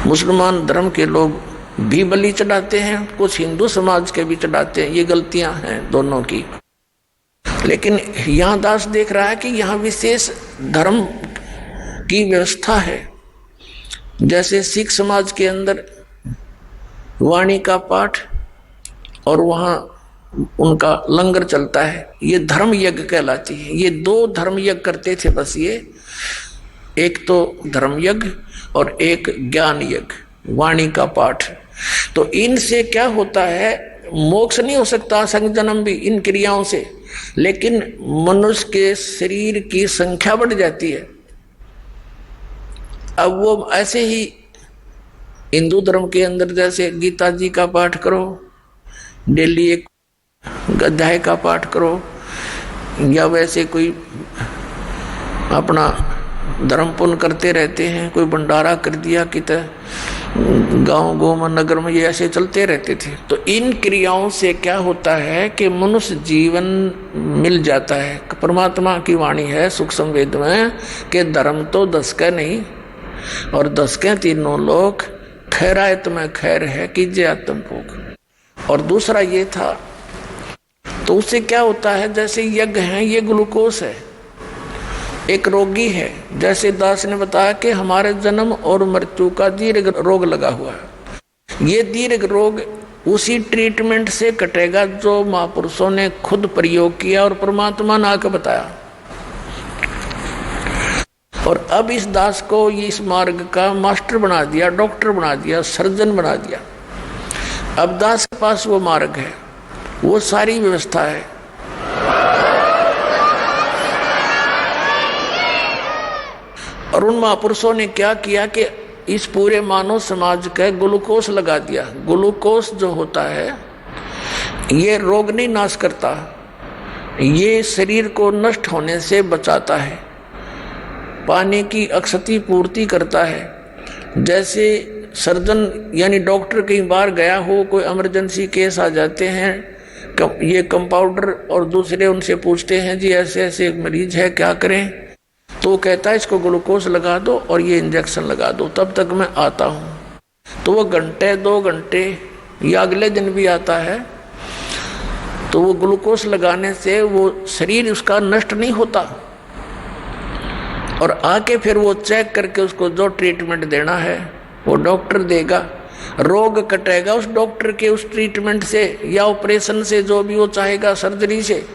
मुसलमान धर्म के लोग भी बलि चढ़ाते हैं, कुछ हिंदू समाज के भी चढ़ाते हैं। ये गलतियां हैं दोनों की। लेकिन यहाँ दास देख रहा है कि यहाँ विशेष धर्म की व्यवस्था है। जैसे सिख समाज के अंदर वाणी का पाठ और वहां उनका लंगर चलता है। ये धर्म यज्ञ कहलाती है। ये 2 धर्म यज्ञ करते थे बस ये, एक तो धर्म यज्ञ और एक ज्ञान यज्ञ, वाणी का पाठ। तो इनसे क्या होता है, मोक्ष नहीं हो सकता संग जन्म भी इन क्रियाओं से, लेकिन मनुष्य के शरीर की संख्या बढ़ जाती है। अब वो ऐसे ही हिंदू धर्म के अंदर जैसे गीता जी का पाठ करो, डेली एक अध्याय का पाठ करो, या वैसे कोई अपना धर्म पुण्य करते रहते हैं, कोई भंडारा कर दिया कित गांव गोम नगर में, ये ऐसे चलते रहते थे। तो इन क्रियाओं से क्या होता है कि मनुष्य जीवन मिल जाता है। परमात्मा की वाणी है सुख संवेद में कि धर्म तो 10 का नहीं और 10 के 3 लोक, खैरायत में खैर है कीजिए आत्म भोग। और दूसरा ये था, तो उससे क्या होता है, जैसे यज्ञ है ये ग्लूकोस है, एक रोगी है, जैसे दास ने बताया कि हमारे जन्म और मृत्यु का दीर्घ रोग लगा हुआ है। ये दीर्घ रोग उसी ट्रीटमेंट से कटेगा जो महापुरुषों ने खुद प्रयोग किया और परमात्मा ने आकर बताया। और अब इस दास को इस मार्ग का मास्टर बना दिया, डॉक्टर बना दिया, सर्जन बना दिया। अब दास के पास वो मार्ग है, वो सारी व्यवस्था है। और उन महापुरुषों ने क्या किया कि इस पूरे मानव समाज का ग्लूकोस लगा दिया। ग्लूकोस जो होता है ये रोग नहीं नाश करता, ये शरीर को नष्ट होने से बचाता है, पानी की अक्षति पूर्ति करता है। जैसे सर्जन यानी डॉक्टर कई बार गया हो, कोई इमरजेंसी केस आ जाते हैं, ये कंपाउंडर और दूसरे उनसे पूछते हैं जी ऐसे ऐसे एक मरीज है क्या करें, तो कहता है इसको ग्लूकोज लगा दो और ये इंजेक्शन लगा दो, तब तक मैं आता हूँ। तो वो घंटे 2 घंटे या अगले दिन भी आता है। तो वो ग्लूकोज लगाने से वो शरीर उसका नष्ट नहीं होता, और आके फिर वो चेक करके उसको जो ट्रीटमेंट देना है वो डॉक्टर देगा। रोग कटेगा उस डॉक्टर के उस ट्रीटमेंट से या ऑपरेशन से, जो भी वो चाहेगा, सर्जरी से।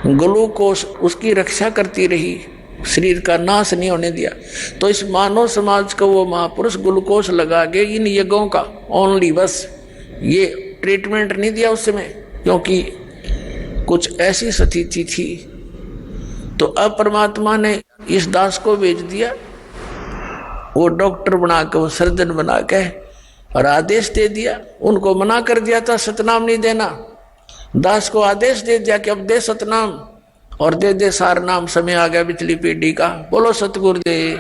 ग्लूकोज उसकी रक्षा करती रही, शरीर का नाश नहीं होने दिया। तो इस मानव समाज को वो महापुरुष ग्लूकोज लगा के इन यज्ञों का ओनली, बस ये ट्रीटमेंट नहीं दिया उस समय, क्योंकि कुछ ऐसी स्थिति थी। तो अब परमात्मा ने इस दास को भेज दिया, वो डॉक्टर बना के, वो सर्जन बना के, और आदेश दे दिया। उनको मना कर दिया था सतनाम नहीं देना, दास को आदेश दे दिया कि अब दे सतनाम और दे दे सार नाम, समय आ गया पिछली पीढ़ी का। बोलो सतगुरुदेव।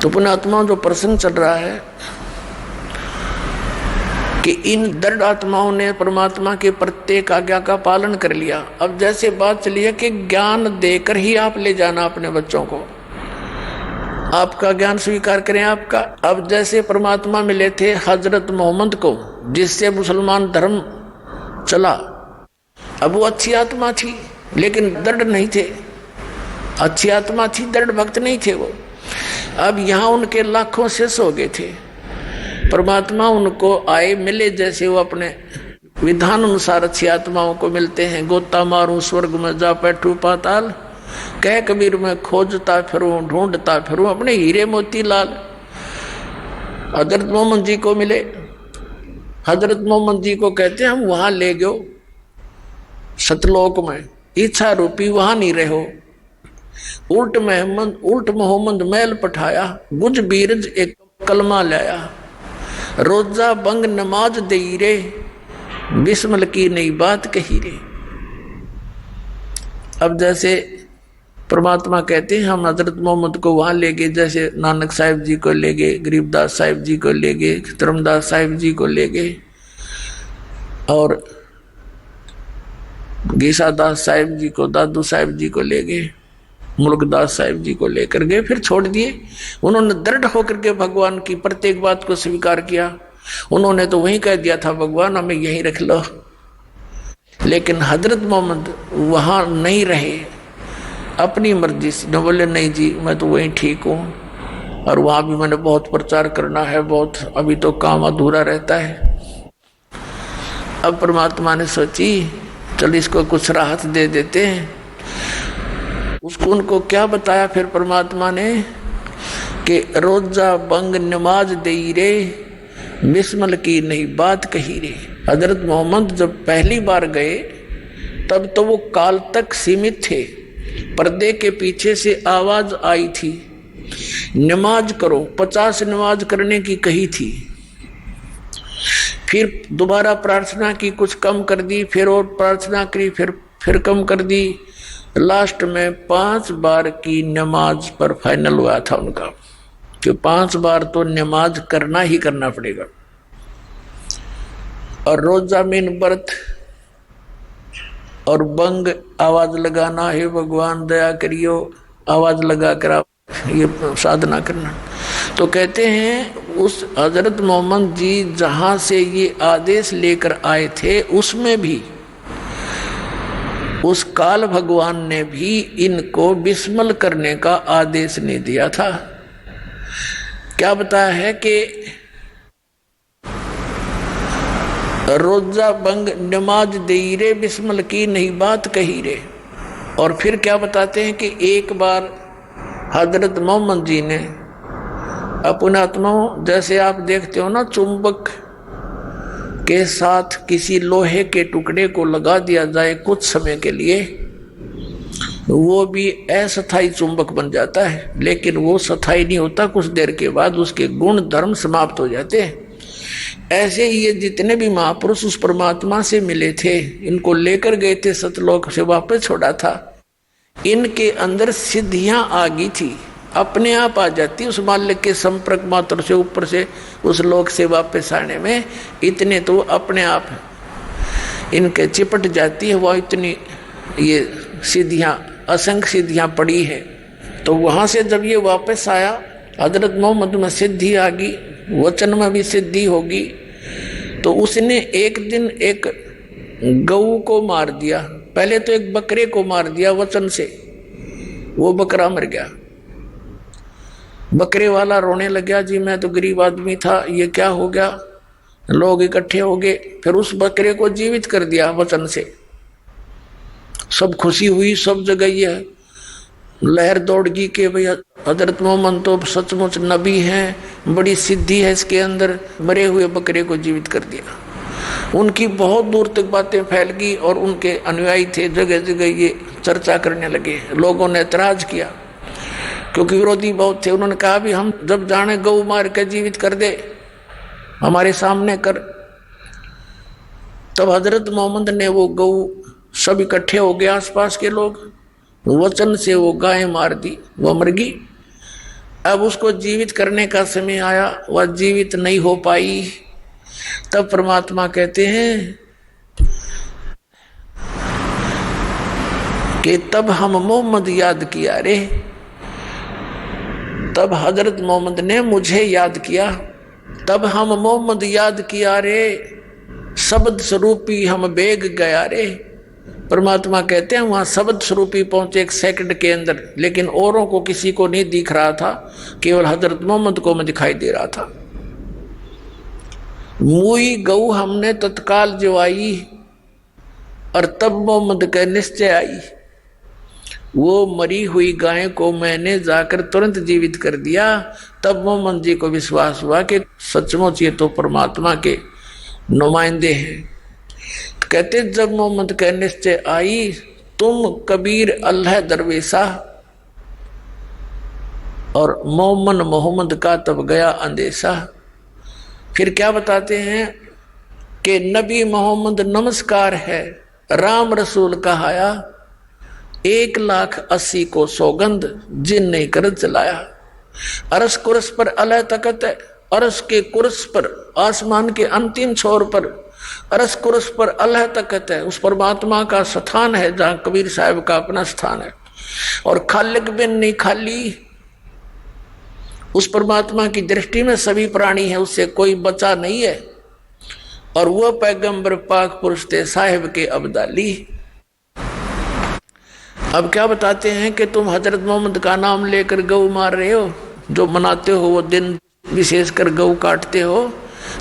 तो पुण्यात्मा जो प्रसंग चल रहा है कि इन दृढ़ आत्माओं ने परमात्मा के प्रत्येक आज्ञा का पालन कर लिया। अब जैसे बात चली है कि ज्ञान देकर ही आप ले जाना अपने बच्चों को, आपका ज्ञान स्वीकार करें आपका। अब जैसे परमात्मा मिले थे हजरत मोहम्मद को, जिससे मुसलमान धर्म चला। अब वो अच्छी आत्मा थी लेकिन दृढ़ नहीं थे, अच्छी आत्मा थी, दृढ़ भक्त नहीं थे वो। अब यहाँ उनके लाखों शिष्य हो गए थे। परमात्मा उनको आए मिले, जैसे वो अपने विधान अनुसार अच्छी आत्माओं को मिलते हैं। गोता मारूं स्वर्ग में जा बैठूं पाताल, कह कबीर में खोजता फिरूं ढूंढता फिरूं अपने हीरे मोती लाल। हजरत मोहम्मद जी को मिले, हजरत मोहम्मद जी को कहते हैं हम वहां ले गयो सतलोक में, इच्छा रूपी वहां नहीं रहो। उल्ट मोहम्मद मैल पठाया, गुज बीरज एक कलमा लाया। रोजा बंग नमाज दई रे, बिस्मिल की नई बात कही रे। अब जैसे परमात्मा कहते हैं हम हजरत मोहम्मद को वहां ले गए, जैसे नानक साहिब जी को ले गए, गरीबदास साहिब जी को ले गए, धर्मदास साहिब जी को ले गए, और गीसादास साहिब जी को, दादू साहिब जी को ले गए, मुल्कदास साहिब जी को लेकर गए, फिर छोड़ दिए। उन्होंने दृढ़ होकर के भगवान की प्रत्येक बात को स्वीकार किया। उन्होंने तो वहीं कह दिया था भगवान हमें यहीं रख लो, लेकिन हजरत मोहम्मद वहां नहीं रहे, अपनी मर्जी से। न बोले नहीं जी मैं तो वहीं ठीक हूँ, और वहां भी मैंने बहुत प्रचार करना है, बहुत अभी तो काम अधूरा रहता है। अब परमात्मा ने सोची चल इसको कुछ राहत दे देते हैं। उसको उनको क्या बताया फिर परमात्मा ने कि रोजा बंग नमाज दे रे, बिस्मल की नहीं बात कही रे। हजरत मोहम्मद जब पहली बार गए तब तो वो काल तक सीमित थे, पर्दे के पीछे से आवाज आई थी नमाज करो, 50 नमाज करने की कही थी। फिर दोबारा प्रार्थना की, कुछ कम कर दी, फिर और प्रार्थना करी, फिर कम कर दी। लास्ट में 5 बार की नमाज पर फाइनल हुआ था उनका कि 5 बार तो नमाज करना ही करना पड़ेगा। और रोजा मीन व्रत और बंग आवाज लगाना है भगवान दया करियो, आवाज लगा कर आप ये साधना करना। तो कहते हैं उस हजरत मोहम्मद जी जहां से ये आदेश लेकर आए थे उसमें भी उस काल भगवान ने भी इनको बिस्मल करने का आदेश नहीं दिया था। क्या बताया है कि रोजा बंग नमाज दे रे, बिस्मल की नहीं बात कही रे। और फिर क्या बताते हैं कि एक बार हजरत मोहम्मद जी ने अपने आत्माओं, जैसे आप देखते हो ना चुंबक के साथ किसी लोहे के टुकड़े को लगा दिया जाए कुछ समय के लिए, वो भी अस्थायी चुंबक बन जाता है, लेकिन वो स्थायी नहीं होता, कुछ देर के बाद उसके गुण धर्म समाप्त हो जाते हैं। ऐसे ही ये जितने भी महापुरुष उस परमात्मा से मिले थे, इनको लेकर गए थे सतलोक से वापस छोड़ा था, इनके अंदर सिद्धियां आ गई थी, अपने आप आ जाती उस मालिक के संपर्क मात्र से, ऊपर से उस लोक से वापस आने में इतने तो अपने आप इनके चिपट जाती है। वह इतनी ये सिद्धियां, असंख्य सिद्धियां पड़ी है। तो वहां से जब ये वापस आया, हजरत मोहम्मद में सिद्धि आ गई, वचन में भी सिद्धि होगी। तो उसने एक दिन एक गऊ को मार दिया, पहले तो एक बकरे को मार दिया वचन से, वो बकरा मर गया। बकरे वाला रोने लग गया, जी मैं तो गरीब आदमी था, ये क्या हो गया। लोग इकट्ठे हो गए, फिर उस बकरे को जीवित कर दिया वचन से। सब खुशी हुई, सब जगह ये लहर दौड़ गई कि भाई हजरत मोहम्मद तो सचमुच नबी हैं, बड़ी सिद्धि है इसके अंदर, मरे हुए बकरे को जीवित कर दिया। उनकी बहुत दूर तक बातें फैल गई और उनके अनुयायी थे, जगह जगह ये चर्चा करने लगे। लोगों ने ऐतराज किया क्योंकि विरोधी बहुत थे। उन्होंने कहा भी हम जब जाने गऊ मार के जीवित कर दे, हमारे सामने कर। तब हजरत मोहम्मद ने वो गऊ, सब इकट्ठे हो गए आसपास के लोग, वचन से वो गाय मार दी, वो मर गई। अब उसको जीवित करने का समय आया, वह जीवित नहीं हो पाई। तब परमात्मा कहते हैं कि तब हम मोहम्मद याद किया रे, तब हजरत मोहम्मद ने मुझे याद किया, तब हम मोहम्मद याद किया रे, शब्द स्वरूपी हम बेग गया रे। परमात्मा कहते हैं वहां शब्द स्वरूपी पहुंचे 1 सेकंड के अंदर, लेकिन औरों को किसी को नहीं दिख रहा था, केवल हजरत मोहम्मद को मैं दिखाई दे रहा था। मुई गऊ हमने तत्काल जवाई, और तब मोहम्मद का निश्चय आई। वो मरी हुई गाय को मैंने जाकर तुरंत जीवित कर दिया। तब मोहम्मद जी को विश्वास हुआ कि सचमुच ये तो परमात्मा के नुमाइंदे हैं। कहते जब मोहम्मद का निश्चय आई, तुम कबीर अल्लाह दरवेशा, और मोहम्मद का तब गया अंदेशा। फिर क्या बताते हैं कि नबी मोहम्मद नमस्कार है, राम रसूल कहाया, 1,80,000 को सौगंध जिन ने कर चलाया। अरस कुरस पर अल्लाह तकत है, अरस के कुरस पर, आसमान के अंतिम छोर पर अरस कुरस पर अल्लाह तकत है। उस परमात्मा का स्थान है जहां कबीर साहब का अपना स्थान है। और खालिक बिन नहीं खाली, उस परमात्मा की दृष्टि में सभी प्राणी है, उससे कोई बचा नहीं है। और वह पैगंबर पाक पुरुष थे साहिब के अब्दाली। अब क्या बताते हैं कि तुम हजरत मोहम्मद का नाम लेकर गऊ मार रहे हो, जो मनाते हो वो दिन, विशेषकर गऊ काटते हो,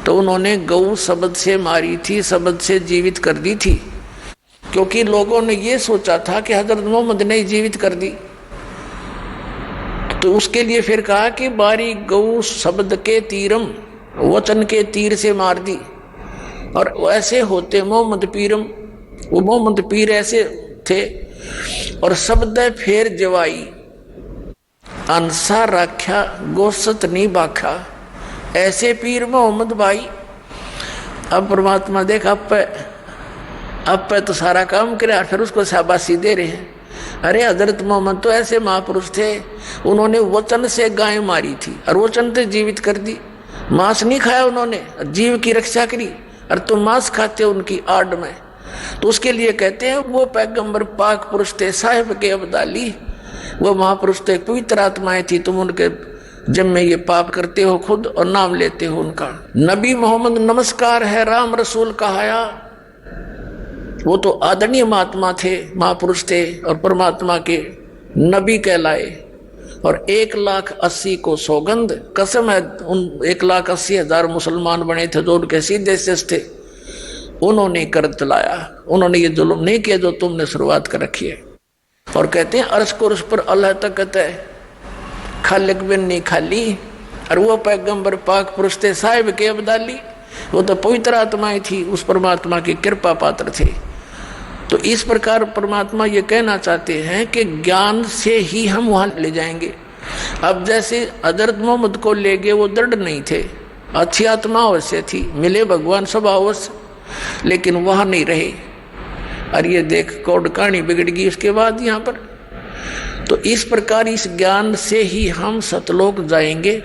तो उन्होंने गऊ शब्द से मारी थी, शब्द से जीवित कर दी थी, क्योंकि लोगों ने ये सोचा था कि हजरत मोहम्मद ने जीवित कर दी। तो उसके लिए फिर कहा कि बारी गऊ शब्द के तीरम, वचन के तीर से मार दी। और ऐसे होते मोहम्मद पीरम, वो मोहम्मद पीर ऐसे थे। और शब्द फेर जवाई अंसा राख्या गोसत नहीं बाखा, ऐसे पीर मोहम्मद भाई। अब परमात्मा देख अब पे तो सारा काम करे, फिर उसको शाबाशी दे रहे हैं। अरे हजरत मोहम्मद तो ऐसे महापुरुष थे, उन्होंने वचन से गाय मारी थी और वचन से जीवित कर दी। मांस नहीं खाया उन्होंने, जीव की रक्षा करी, और तुम मांस खाते हो उनकी आड़ में। तो उसके लिए कहते हैं वो पैगंबर पाक पुरुष थे, साहिब के अब्दाली, वो महापुरुष थे, पवित्र आत्माएं थी। तुम उनके जब में ये पाप करते हो खुद और नाम लेते हो उनका। नबी मोहम्मद नमस्कार है राम रसूल कहाया, वो तो आदरणीय महात्मा थे, महापुरुष थे और परमात्मा के नबी कहलाए। और 1,80,000 को सौगंध, कसम है उन 1,80,000 मुसलमान बने थे जो उनके सीधे शेष थे, उन्होंने कर दिलाया। उन्होंने ये जुल्म नहीं किया जो तुमने शुरुआत कर रखी है। और कहते हैं अर्श को उस पर अल्लाह तकत है, खालिक बिन नहीं खाली। और वो पैगंबर पाक पुरुष थे, साहिब के अब्दाली, वो तो पवित्र आत्माएं थी, उस परमात्मा की कृपा पात्र थे। तो इस प्रकार परमात्मा ये कहना चाहते हैं कि ज्ञान से ही हम वहां ले जाएंगे। अब जैसे हजरत मोहम्मद को ले गए, वो दृढ़ नहीं थे, अच्छी आत्मा अवश्य थी, मिले भगवान सब अवश्य, लेकिन वहां नहीं रहे। और ये देख कौड़ कहानी बिगड़ गई उसके बाद यहाँ पर। तो इस प्रकार इस ज्ञान से ही हम सतलोक जाएंगे,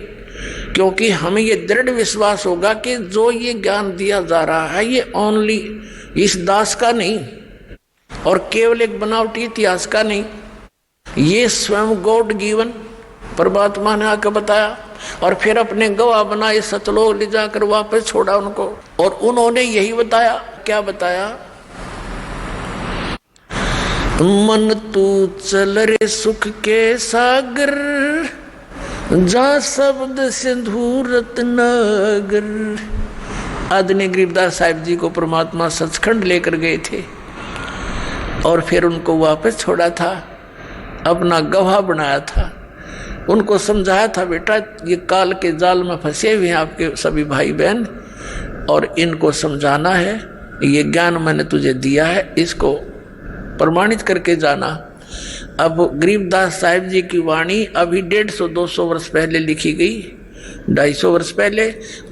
क्योंकि हमें ये दृढ़ विश्वास होगा कि जो ये ज्ञान दिया जा रहा है ये ओनली इस दास का नहीं और केवल एक बनावटी इतिहास का नहीं, ये स्वयं गॉड गिवन परमात्मा ने आकर बताया और फिर अपने गवाह बनाए, सतलोक ले जाकर वापस छोड़ा उनको। और उन्होंने यही बताया, क्या बताया? मन तू चल रे सुख के सागर, जा शब्द सिंधु रत्नागर। आदरणीय गरीबदास साहिब जी को परमात्मा सचखंड लेकर गए थे और फिर उनको वापस छोड़ा था, अपना गवाह बनाया था, उनको समझाया था बेटा ये काल के जाल में फंसे हुए हैं आपके सभी भाई बहन, और इनको समझाना है, ये ज्ञान मैंने तुझे दिया है, इसको प्रमाणित करके जाना। अब गरीबदास साहिब जी की वाणी अभी 150-200 वर्ष पहले लिखी गई, 250 वर्ष पहले,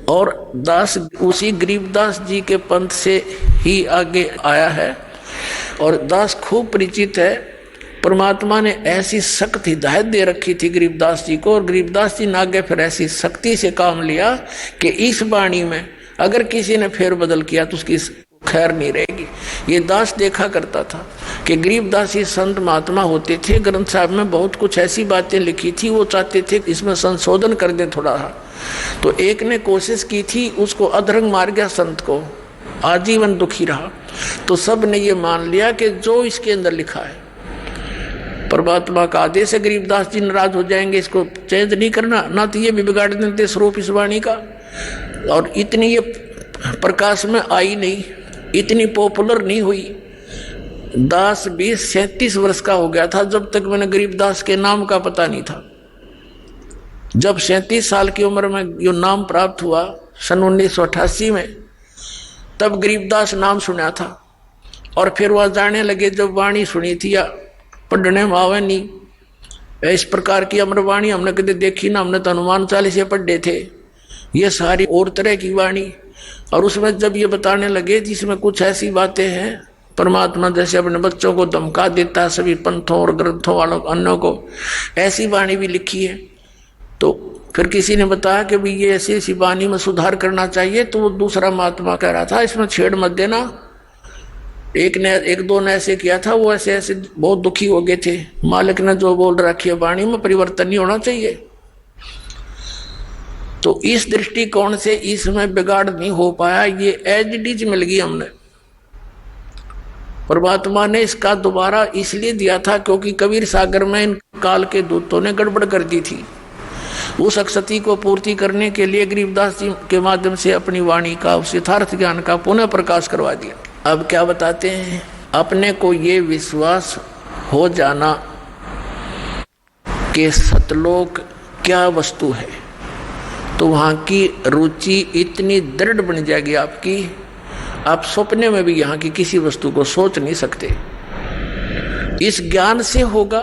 और दास उसी गरीबदास जी के पंथ से ही आगे आया है और दास खूब परिचित है। परमात्मा ने ऐसी सख्त हिदायत दे रखी थी गरीबदास जी को, और गरीबदास जी ने आगे फिर ऐसी सख्ती से काम लिया कि इस वाणी में अगर किसी ने फेरबदल किया तो उसकी खैर नहीं रहेगी। ये दास देखा करता था कि गरीबदास ही संत महात्मा होते थे, ग्रंथ साहब में बहुत कुछ ऐसी बातें लिखी थी, वो चाहते थे इसमें संशोधन कर दें थोड़ा। तो एक ने कोशिश की थी, उसको अधरंग मार गया संत को, आजीवन दुखी रहा। तो सब ने ये मान लिया कि जो इसके अंदर लिखा है परमात्मा का आदेश है, गरीबदास जी नाराज हो जाएंगे, इसको चेंज नहीं करना, ना तो ये भी बिगाड़ देते स्वरूप इस वाणी का। और इतनी ये प्रकाश में आई नहीं, इतनी पॉपुलर नहीं हुई। दास 20-37 वर्ष का हो गया था जब तक मैंने गरीबदास के नाम का पता नहीं था। जब 37 साल की उम्र में ये नाम प्राप्त हुआ सन 1988 में, तब गरीबदास नाम सुना था। और फिर वह जाने लगे, जब वाणी सुनी थी या पढ़ने में आवे नहीं, इस प्रकार की अमरवाणी हमने कभी देखी ना, हमने तो हनुमान चालीसा पढ़े थे, ये सारी और तरह की वाणी। और उसमें जब ये बताने लगे जिसमें कुछ ऐसी बातें हैं, परमात्मा जैसे अपने बच्चों को धमका देता है सभी पंथों और ग्रंथों वालों अन्यों को, ऐसी वाणी भी लिखी है। तो फिर किसी ने बताया कि भाई ये ऐसी ऐसी वाणी में सुधार करना चाहिए, तो वो दूसरा महात्मा कह रहा था इसमें छेड़ मत देना। एक दो ने ऐसे किया था, वो ऐसे ऐसे बहुत दुखी हो गए थे, मालिक ने जो बोल रखी है वाणी में परिवर्तन नहीं होना चाहिए। तो इस दृष्टिकोण से इसमें बिगाड़ नहीं हो पाया, ये एज इट इज मिल गई हमने। परमात्मा ने इसका दोबारा इसलिए दिया था क्योंकि कबीर सागर में इन काल के दूतों ने गड़बड़ कर दी थी उस अक्षति को पूर्ति करने के लिए गरीबदास जी के माध्यम से अपनी वाणी का, उस यथार्थ ज्ञान का पुनः प्रकाश करवा दिया। अब क्या बताते हैं, अपने को ये विश्वास हो जाना कि सतलोक क्या वस्तु है, तो वहाँ की रुचि इतनी दृढ़ बन जाएगी आपकी, आप सपने में भी यहाँ की किसी वस्तु को सोच नहीं सकते। इस ज्ञान से होगा।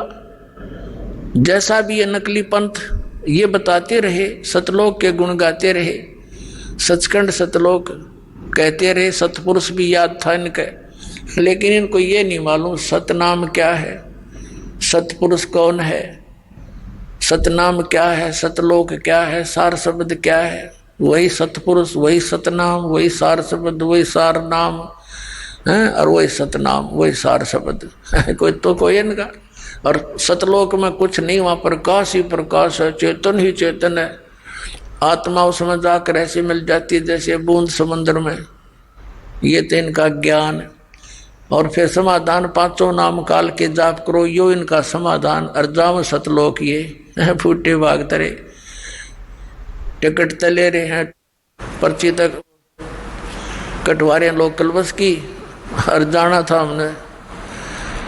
जैसा भी ये नकली पंथ ये बताते रहे, सतलोक के गुण गाते रहे, सचखंड सतलोक कहते रहे, सतपुरुष भी याद था इनके, लेकिन इनको ये नहीं मालूम सतनाम क्या है, सतपुरुष कौन है, सतनाम क्या है, सतलोक क्या है, सार शब्द क्या है। वही सतपुरुष, वही सतनाम, वही सार शब्द, वही सार नाम है, और वही सतनाम, वही सार शब्द कोई तो कोई इनका। और सतलोक में कुछ नहीं, वहाँ प्रकाश ही प्रकाश है, चेतन ही चेतन है। आत्मा उसमें जाकर ऐसी मिल जाती है जैसे बूंद समंदर में। ये तो इनका ज्ञान। और फिर समाधान पांचों नाम काल के जाप करो, यो इनका समाधान। अर्जाम सतलोक ये फूटे भाग तरे, टिकट तले रहे हैं, पर्ची तक कटवारे लोग कलबस की। और जाना था हमने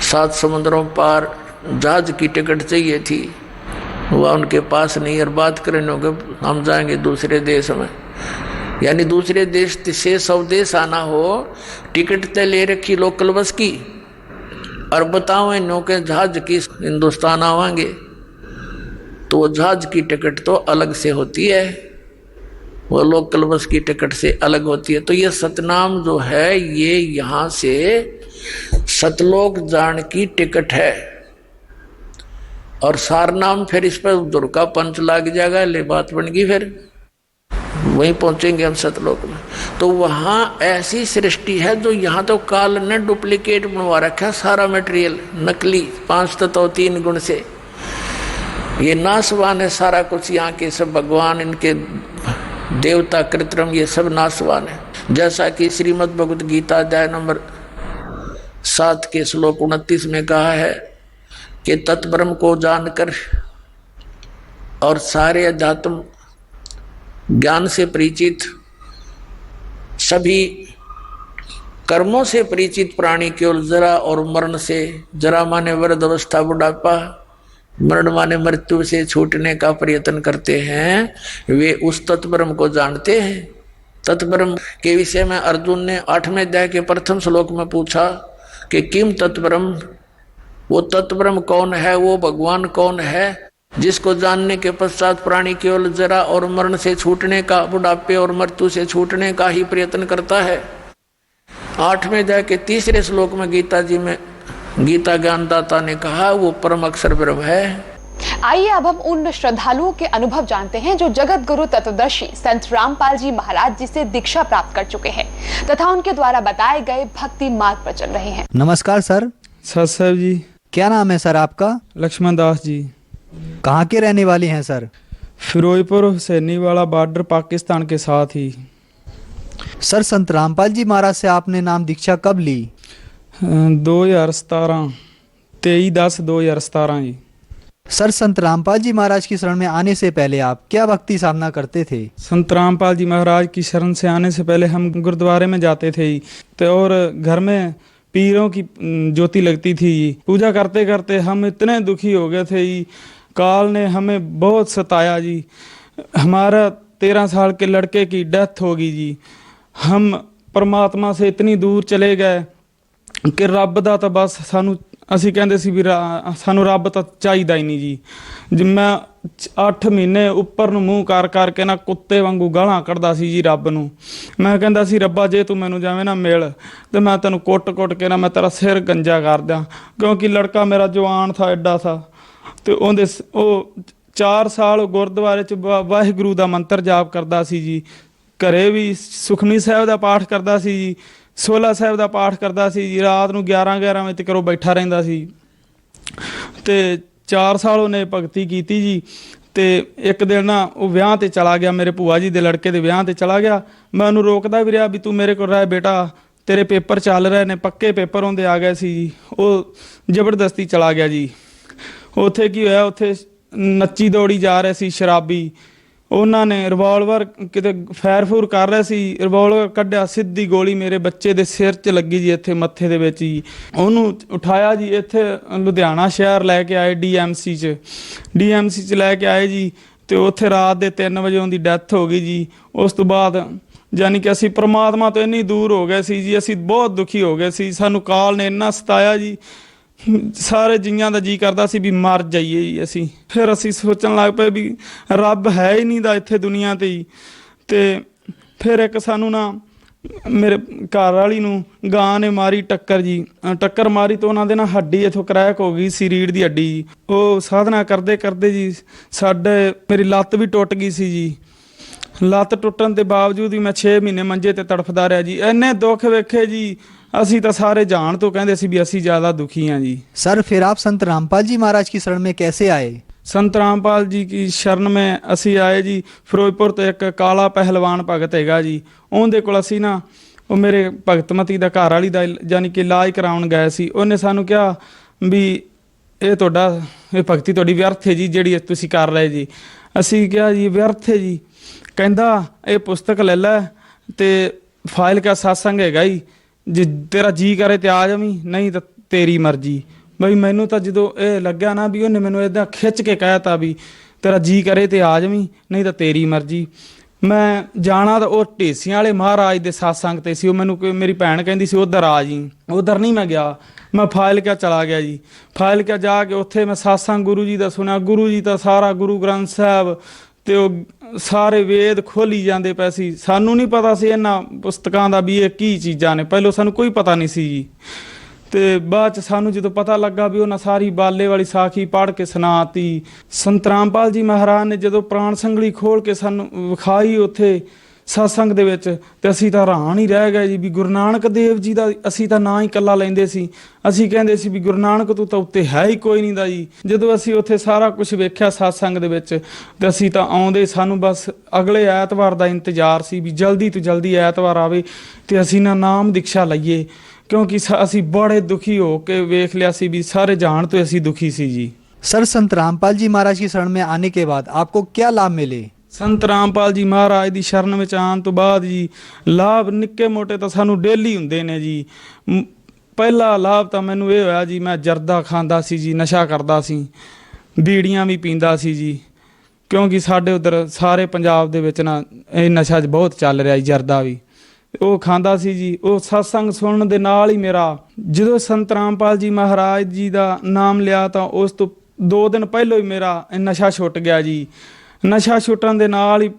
7 समुद्रों पार, जहाज की टिकट चाहिए थी, वह उनके पास नहीं। और बात करें होगे हम जाएंगे दूसरे देश में, यानी दूसरे देश से स्वदेश आना हो, टिकट तो ले रखी लोकल बस की, और बताओ इन के जहाज की हिंदुस्तान आवांगे, तो वो जहाज की टिकट तो अलग से होती है, वो लोकल बस की टिकट से अलग होती है। तो ये सतनाम जो है ये यहाँ से सतलोक जान की टिकट है। और सारनाम फिर इस पर दुर का पंच लग जाएगा, ले बात बन गई, फिर वहीं पहुंचेंगे हम सतलोक में। तो वहां ऐसी सृष्टि है जो यहाँ तो काल ने डुप्लीकेट बनवा रखा, सारा मटेरियल नकली, 5 तत्व 3 गुण से। ये नासवान है सारा कुछ, यहाँ के सब भगवान, इनके देवता कृत्रिम, ये सब नासवान है। जैसा कि श्रीमद् भगवद गीता अध्याय नंबर 7 के श्लोक 29 में कहा है कि तत्ब्रह्म को जानकर और सारे अध्यात्म ज्ञान से परिचित, सभी कर्मों से परिचित प्राणी केवल जरा और मरण से, जरा माने वृद्ध अवस्था बुढ़ापा, मरण माने मृत्यु से छूटने का प्रयत्न करते हैं, वे उस तत्ब्रह्म को जानते हैं। तत्ब्रह्म के विषय में अर्जुन ने 8वें अध्याय के प्रथम श्लोक में पूछा कि किम तत्ब्रह्म, वो तत्ब्रह्म कौन है, वो भगवान कौन है जिसको जानने के पश्चात प्राणी केवल जरा और मरण से छूटने का, बुढ़ापे और मृत्यु से छूटने का ही प्रयत्न करता है। 8वें अध्याय के 3रे श्लोक में गीता जी में गीता ज्ञानदाता ने कहा वो परम अक्षर ब्रह्म है। आइए अब हम उन श्रद्धालुओं के अनुभव जानते हैं जो जगत गुरु तत्वदर्शी संत रामपाल जी महाराज जी से दीक्षा प्राप्त कर चुके हैं तथा उनके द्वारा बताए गए भक्ति मार्ग पर चल रहे हैं। नमस्कार सर। सर साहब जी। क्या नाम है सर आपका? लक्ष्मण दास जी। कहाँ के रहने वाली हैं सर? फिरोजपुर हुसैनी वाला बॉर्डर पाकिस्तान के साथ ही। सर संत रामपाल जी महाराज से आपने नाम दीक्षा कब ली? 2017, 23/10/2017 जी। सर संत रामपाल जी महाराज की शरण में आने से पहले आप क्या भक्ति साधना करते थे? संत रामपाल जी महाराज की शरण से आने से पहले हम गुरुद्वारे में जाते थे तो, और घर में पीरों की ज्योति लगती थी। पूजा करते करते हम इतने दुखी हो गए थे, काल ने हमें बहुत सताया जी। हमारा 13 साल के लड़के की डेथ होगी जी। हम परमात्मा से इतनी दूर चले गए कि रब दा तो बस सानू, ਅਸੀਂ ਕਹਿੰਦੇ ਸੀ ਵੀ ਸਾਨੂੰ ਰੱਬ ਤਾਂ ਚਾਹੀਦਾ ਹੀ ਨਹੀਂ ਜੀ। ਜਿਵੇਂ ਮੈਂ 8 ਮਹੀਨੇ ਉੱਪਰ ਨੂੰ ਮੂੰਹ ਕਰ ਕਰਕੇ ਨਾ ਕੁੱਤੇ ਵਾਂਗੂ ਗਾਲਾਂ ਕੱਢਦਾ ਸੀ ਜੀ ਰੱਬ ਨੂੰ। ਮੈਂ ਕਹਿੰਦਾ ਸੀ ਰੱਬਾ ਜੇ ਤੂੰ ਮੈਨੂੰ ਜਾਵੇਂ ਨਾ ਮਿਲ ਤੇ ਮੈਂ ਤੈਨੂੰ ਕੁੱਟ-ਕੁੱਟ ਕੇ ਨਾ ਮੈਂ ਤੇਰਾ ਸਿਰ ਗੰਜਾ ਕਰ ਦਿਆਂ, ਕਿਉਂਕਿ ਲੜਕਾ ਮੇਰਾ ਜਵਾਨ ਥਾ, ਐਡਾ ਥਾ। ਤੇ ਉਹਦੇ ਉਹ 4 ਸਾਲ ਗੁਰਦੁਆਰੇ 'ਚ ਵਾਹਿਗੁਰੂ ਦਾ ਮੰਤਰ ਜਾਪ ਕਰਦਾ ਸੀ ਜੀ। ਘਰੇ ਵੀ ਸੁਖਮਨੀ ਸਾਹਿਬ ਦਾ ਪਾਠ ਕਰਦਾ ਸੀ ਜੀ, 16 ਸਾਹਿਬ ਦਾ ਪਾਠ ਕਰਦਾ ਸੀ ਜੀ। ਰਾਤ ਨੂੰ 11 ਵਜੇ ਤੱਕ ਉਹ ਬੈਠਾ ਰਹਿੰਦਾ ਸੀ ਤੇ 4 ਸਾਲ ਉਹਨੇ ਭਗਤੀ ਕੀਤੀ ਜੀ। ਤੇ ਇੱਕ ਦਿਨ ਨਾ ਉਹ ਵਿਆਹ ਤੇ ਚਲਾ ਗਿਆ, ਮੇਰੇ ਭੂਆ ਜੀ ਦੇ ਲੜਕੇ ਦੇ ਵਿਆਹ ਤੇ ਚਲਾ ਗਿਆ। ਮੈਂ ਉਹਨੂੰ ਰੋਕਦਾ ਵੀ ਰਿਹਾ ਵੀ ਤੂੰ ਮੇਰੇ ਕੋਲ ਰਹਿ ਬੇਟਾ, ਤੇਰੇ ਪੇਪਰ ਚੱਲ ਰਹੇ ਨੇ, ਪੱਕੇ ਪੇਪਰ ਹੁੰਦੇ ਆ ਗਏ ਸੀ ਜੀ। ਉਹ ਜ਼ਬਰਦਸਤੀ ਚਲਾ ਗਿਆ ਜੀ। ਉੱਥੇ ਕੀ ਹੋਇਆ, ਉੱਥੇ ਨੱਚੀ ਦੌੜੀ ਜਾ ਰਹੇ ਸੀ ਸ਼ਰਾਬੀ, ਉਹਨਾਂ ਨੇ ਰਿਵਾਲਵਰ ਕਿਤੇ ਫਾਇਰ ਫੂਰ ਕਰ ਰਹੇ ਸੀ, ਰਿਵਾਲਵਰ ਕੱਢਿਆ, ਸਿੱਧੀ ਗੋਲੀ ਮੇਰੇ ਬੱਚੇ ਦੇ ਸਿਰ 'ਚ ਲੱਗੀ ਜੀ, ਇੱਥੇ ਮੱਥੇ ਦੇ ਵਿੱਚ ਜੀ। ਉਹਨੂੰ ਉਠਾਇਆ ਜੀ, ਇੱਥੇ ਲੁਧਿਆਣਾ ਸ਼ਹਿਰ ਲੈ ਕੇ ਆਏ, ਡੀਐਮਸੀ 'ਚ ਲੈ ਕੇ ਆਏ ਜੀ। ਤੇ ਉੱਥੇ ਰਾਤ ਦੇ 3 ਵਜੇ ਉਹਦੀ ਡੈਥ ਹੋ ਗਈ ਜੀ। ਉਸ ਤੋਂ ਬਾਅਦ ਯਾਨੀ ਕਿ ਅਸੀਂ ਪ੍ਰਮਾਤਮਾ ਤੋਂ ਇੰਨੀ ਦੂਰ ਹੋ ਗਏ ਸੀ ਜੀ, ਅਸੀਂ ਬਹੁਤ ਦੁਖੀ ਹੋ ਗਏ ਸੀ। ਸਾਨੂੰ ਕਾਲ ਨੇ ਇੰਨਾ ਸਤਾਇਆ ਜੀ, ਸਾਰੇ ਜੀਆਂ ਦਾ ਜੀ ਕਰਦਾ ਸੀ ਵੀ ਮਰ ਜਾਈਏ ਜੀ ਅਸੀਂ। ਫਿਰ ਅਸੀਂ ਸੋਚਣ ਲੱਗ ਪਏ ਵੀ ਰੱਬ ਹੈ ਹੀ ਨਹੀਂ ਦਾ ਇੱਥੇ ਦੁਨੀਆ 'ਤੇ ਹੀ। ਤੇ ਫਿਰ ਇੱਕ ਸਾਨੂੰ ਨਾ ਮੇਰੇ ਘਰ ਵਾਲੀ ਨੂੰ ਗਾਂ ਨੇ ਮਾਰੀ ਟੱਕਰ ਜੀ, ਟੱਕਰ ਮਾਰੀ ਤਾਂ ਉਹਨਾਂ ਦੇ ਨਾ ਹੱਡੀ ਇੱਥੋਂ ਕਰੈਕ ਹੋ ਗਈ ਸੀ, ਰੀੜ੍ਹ ਦੀ ਹੱਡੀ ਜੀ। ਉਹ ਸਾਧਨਾ ਕਰਦੇ ਕਰਦੇ ਜੀ ਮੇਰੀ ਲੱਤ ਵੀ ਟੁੱਟ ਗਈ ਸੀ ਜੀ। ਲੱਤ ਟੁੱਟਣ ਦੇ ਬਾਵਜੂਦ ਵੀ ਮੈਂ 6 ਮਹੀਨੇ ਮੰਜੇ ਤੇ ਤੜਫਦਾ ਰਿਹਾ ਜੀ। ਇੰਨੇ ਦੁੱਖ ਵੇਖੇ ਜੀ, ਅਸੀਂ ਤਾਂ ਸਾਰੇ ਜਾਣ ਤੋਂ ਕਹਿੰਦੇ ਸੀ ਵੀ ਅਸੀਂ ਜ਼ਿਆਦਾ ਦੁਖੀ ਹਾਂ ਜੀ। सर फिर आप संत रामपाल जी महाराज की शरण में कैसे आए? संत रामपाल जी की शरण में ਅਸੀਂ ਆਏ ਜੀ। ਫਿਰੋਜ਼ਪੁਰ ਤੋਂ ਇੱਕ ਕਾਲਾ ਪਹਿਲਵਾਨ ਭਗਤ ਹੈਗਾ ਜੀ, ਉਹਦੇ ਕੋਲ ਅਸੀਂ ਨਾ, ਉਹ ਮੇਰੇ ਭਗਤਮਤੀ ਦਾ ਘਰ ਵਾਲੀ ਦਾ ਯਾਨੀ ਕਿ ਇਲਾਜ ਕਰਾਉਣ ਗਏ ਸੀ। ਉਹਨੇ ਸਾਨੂੰ ਕਿਹਾ ਵੀ ਇਹ ਭਗਤੀ ਤੁਹਾਡੀ ਵਿਅਰਥ ਹੈ ਜੀ, ਜਿਹੜੀ ਤੁਸੀਂ ਕਰ ਰਹੇ ਜੀ। ਅਸੀਂ ਕਿਹਾ ਜੀ ਵਿਅਰਥ ਹੈ ਜੀ। ਕਹਿੰਦਾ ਇਹ ਪੁਸਤਕ ਲੈ ਲੈ ਤੇ ਫਾਈਲ ਕਾ ਸਤਸੰਗ ਹੈਗਾ ਜੀ, ਜੇ ਤੇਰਾ ਜੀ ਕਰੇ ਤੇ ਆ ਜਾਵੀਂ, ਨਹੀਂ ਤਾਂ ਤੇਰੀ ਮਰਜ਼ੀ। ਬਈ ਮੈਨੂੰ ਤਾਂ ਜਦੋਂ ਇਹ ਲੱਗਿਆ ਨਾ ਵੀ ਉਹਨੇ ਮੈਨੂੰ ਇੱਦਾਂ ਖਿੱਚ ਕੇ ਕਹਿ ਤਾ ਵੀ ਤੇਰਾ ਜੀ ਕਰੇ ਤੇ ਆ ਜਾਵੀਂ, ਨਹੀਂ ਤਾਂ ਤੇਰੀ ਮਰਜ਼ੀ। ਮੈਂ ਜਾਣਾ ਤਾਂ ਉਹ ਢੇਸੀਆਂ ਵਾਲੇ ਮਹਾਰਾਜ ਦੇ ਸਤਸੰਗ 'ਤੇ ਸੀ। ਉਹ ਮੈਨੂੰ ਮੇਰੀ ਭੈਣ ਕਹਿੰਦੀ ਸੀ ਉੱਧਰ ਆ ਜੀ, ਉੱਧਰ ਨਹੀਂ ਮੈਂ ਗਿਆ। ਮੈਂ ਫਾਈਲ ਕਿਆ ਚਲਾ ਗਿਆ ਜੀ। ਫਾਈਲ ਕਿਆ ਜਾ ਕੇ ਉੱਥੇ ਮੈਂ ਸਤਸੰਗ ਗੁਰੂ ਜੀ ਦਾ ਸੁਣਿਆ। ਗੁਰੂ ਜੀ ਦਾ ਸਾਰਾ ਗੁਰੂ ਗ੍ਰੰਥ ਸਾਹਿਬ ਤੇ ਉਹ ਸਾਰੇ ਵੇਦ ਖੋਲੀ ਜਾਂਦੇ ਪਏ ਸੀ। ਸਾਨੂੰ ਨਹੀਂ ਪਤਾ ਸੀ ਇਹਨਾਂ ਪੁਸਤਕਾਂ ਦਾ ਵੀ ਇਹ ਕੀ ਚੀਜ਼ਾਂ ਨੇ, ਪਹਿਲੋਂ ਸਾਨੂੰ ਕੋਈ ਪਤਾ ਨਹੀਂ ਸੀ ਜੀ। ਤੇ ਬਾਅਦ 'ਚ ਸਾਨੂੰ ਜਦੋਂ ਪਤਾ ਲੱਗਾ ਵੀ ਉਹਨਾਂ ਸਾਰੀ ਬਾਲੇ ਵਾਲੀ ਸਾਖੀ ਪੜ੍ਹ ਕੇ ਸੁਣਾਤੀ। ਸੰਤ ਰਾਮਪਾਲ ਜੀ ਮਹਾਰਾਜ ਨੇ ਜਦੋਂ ਪ੍ਰਾਣ ਸੰਗਲੀ ਖੋਲ ਕੇ ਸਾਨੂੰ ਵਿਖਾਈ ਉੱਥੇ ਸਤਸੰਗ ਦੇ ਵਿੱਚ, ਤੇ ਅਸੀਂ ਤਾਂ ਹੈਰਾਨ ਹੀ ਰਹਿ ਗਏ ਜੀ ਵੀ ਗੁਰੂ ਨਾਨਕ ਦੇਵ ਜੀ ਦਾ ਅਸੀਂ ਤਾਂ ਨਾਂ ਹੀ ਇਕੱਲਾ ਲੈਂਦੇ ਸੀ। ਅਸੀਂ ਕਹਿੰਦੇ ਸੀ ਵੀ ਗੁਰੂ ਨਾਨਕ ਤੂੰ ਤਾਂ ਉੱਤੇ ਹੈ ਹੀ ਕੋਈ ਨਹੀਂ ਦਾ ਜੀ। ਜਦੋਂ ਅਸੀਂ ਉੱਥੇ ਸਾਰਾ ਕੁਝ ਵੇਖਿਆ ਸਤਸੰਗ ਦੇ ਵਿੱਚ, ਤੇ ਅਸੀਂ ਤਾਂ ਆਉਂਦੇ, ਸਾਨੂੰ ਬਸ ਅਗਲੇ ਐਤਵਾਰ ਦਾ ਇੰਤਜ਼ਾਰ ਸੀ ਵੀ ਜਲਦੀ ਤੋਂ ਜਲਦੀ ਐਤਵਾਰ ਆਵੇ ਤੇ ਅਸੀਂ ਨਾ ਨਾਮ ਦੀਕਸ਼ਾ ਲਈਏ, ਕਿਉਂਕਿ ਅਸੀਂ ਬੜੇ ਦੁਖੀ ਹੋ ਕੇ ਵੇਖ ਲਿਆ ਸੀ ਵੀ ਸਾਰੇ ਜਾਣ ਤੋਂ ਅਸੀਂ ਦੁਖੀ ਸੀ ਜੀ। सर संत रामपाल जी महाराज की शरण में आने के बाद आपको क्या लाभ मिले? ਸੰਤ ਰਾਮਪਾਲ ਜੀ ਮਹਾਰਾਜ ਦੀ ਸ਼ਰਨ ਵਿੱਚ ਆਉਣ ਤੋਂ ਬਾਅਦ ਜੀ ਲਾਭ ਨਿੱਕੇ ਮੋਟੇ ਤਾਂ ਸਾਨੂੰ ਡੇਲੀ ਹੁੰਦੇ ਨੇ ਜੀ। ਪਹਿਲਾ ਲਾਭ ਤਾਂ ਮੈਨੂੰ ਇਹ ਹੋਇਆ ਜੀ, ਮੈਂ ਜਰਦਾ ਖਾਂਦਾ ਸੀ ਜੀ, ਨਸ਼ਾ ਕਰਦਾ ਸੀ, ਬੀੜੀਆਂ ਵੀ ਪੀਂਦਾ ਸੀ ਜੀ। ਕਿਉਂਕਿ ਸਾਡੇ ਉੱਧਰ ਸਾਰੇ ਪੰਜਾਬ ਦੇ ਵਿੱਚ ਨਾ ਇਹ ਨਸ਼ਾ ਬਹੁਤ ਚੱਲ ਰਿਹਾ ਜੀ, ਜਰਦਾ ਵੀ ਉਹ ਖਾਂਦਾ ਸੀ ਜੀ। ਉਹ ਸਤਸੰਗ ਸੁਣਨ ਦੇ ਨਾਲ ਹੀ ਮੇਰਾ, ਜਦੋਂ ਸੰਤ ਰਾਮਪਾਲ ਜੀ ਮਹਾਰਾਜ ਜੀ ਦਾ ਨਾਮ ਲਿਆ ਤਾਂ ਉਸ ਤੋਂ 2 ਦਿਨ ਪਹਿਲਾਂ ਹੀ ਮੇਰਾ ਨਸ਼ਾ ਛੁੱਟ ਗਿਆ ਜੀ। ਨਸ਼ਾ ਛੁੱਟਣ ਦੇ ਨਾਲ ਹੀ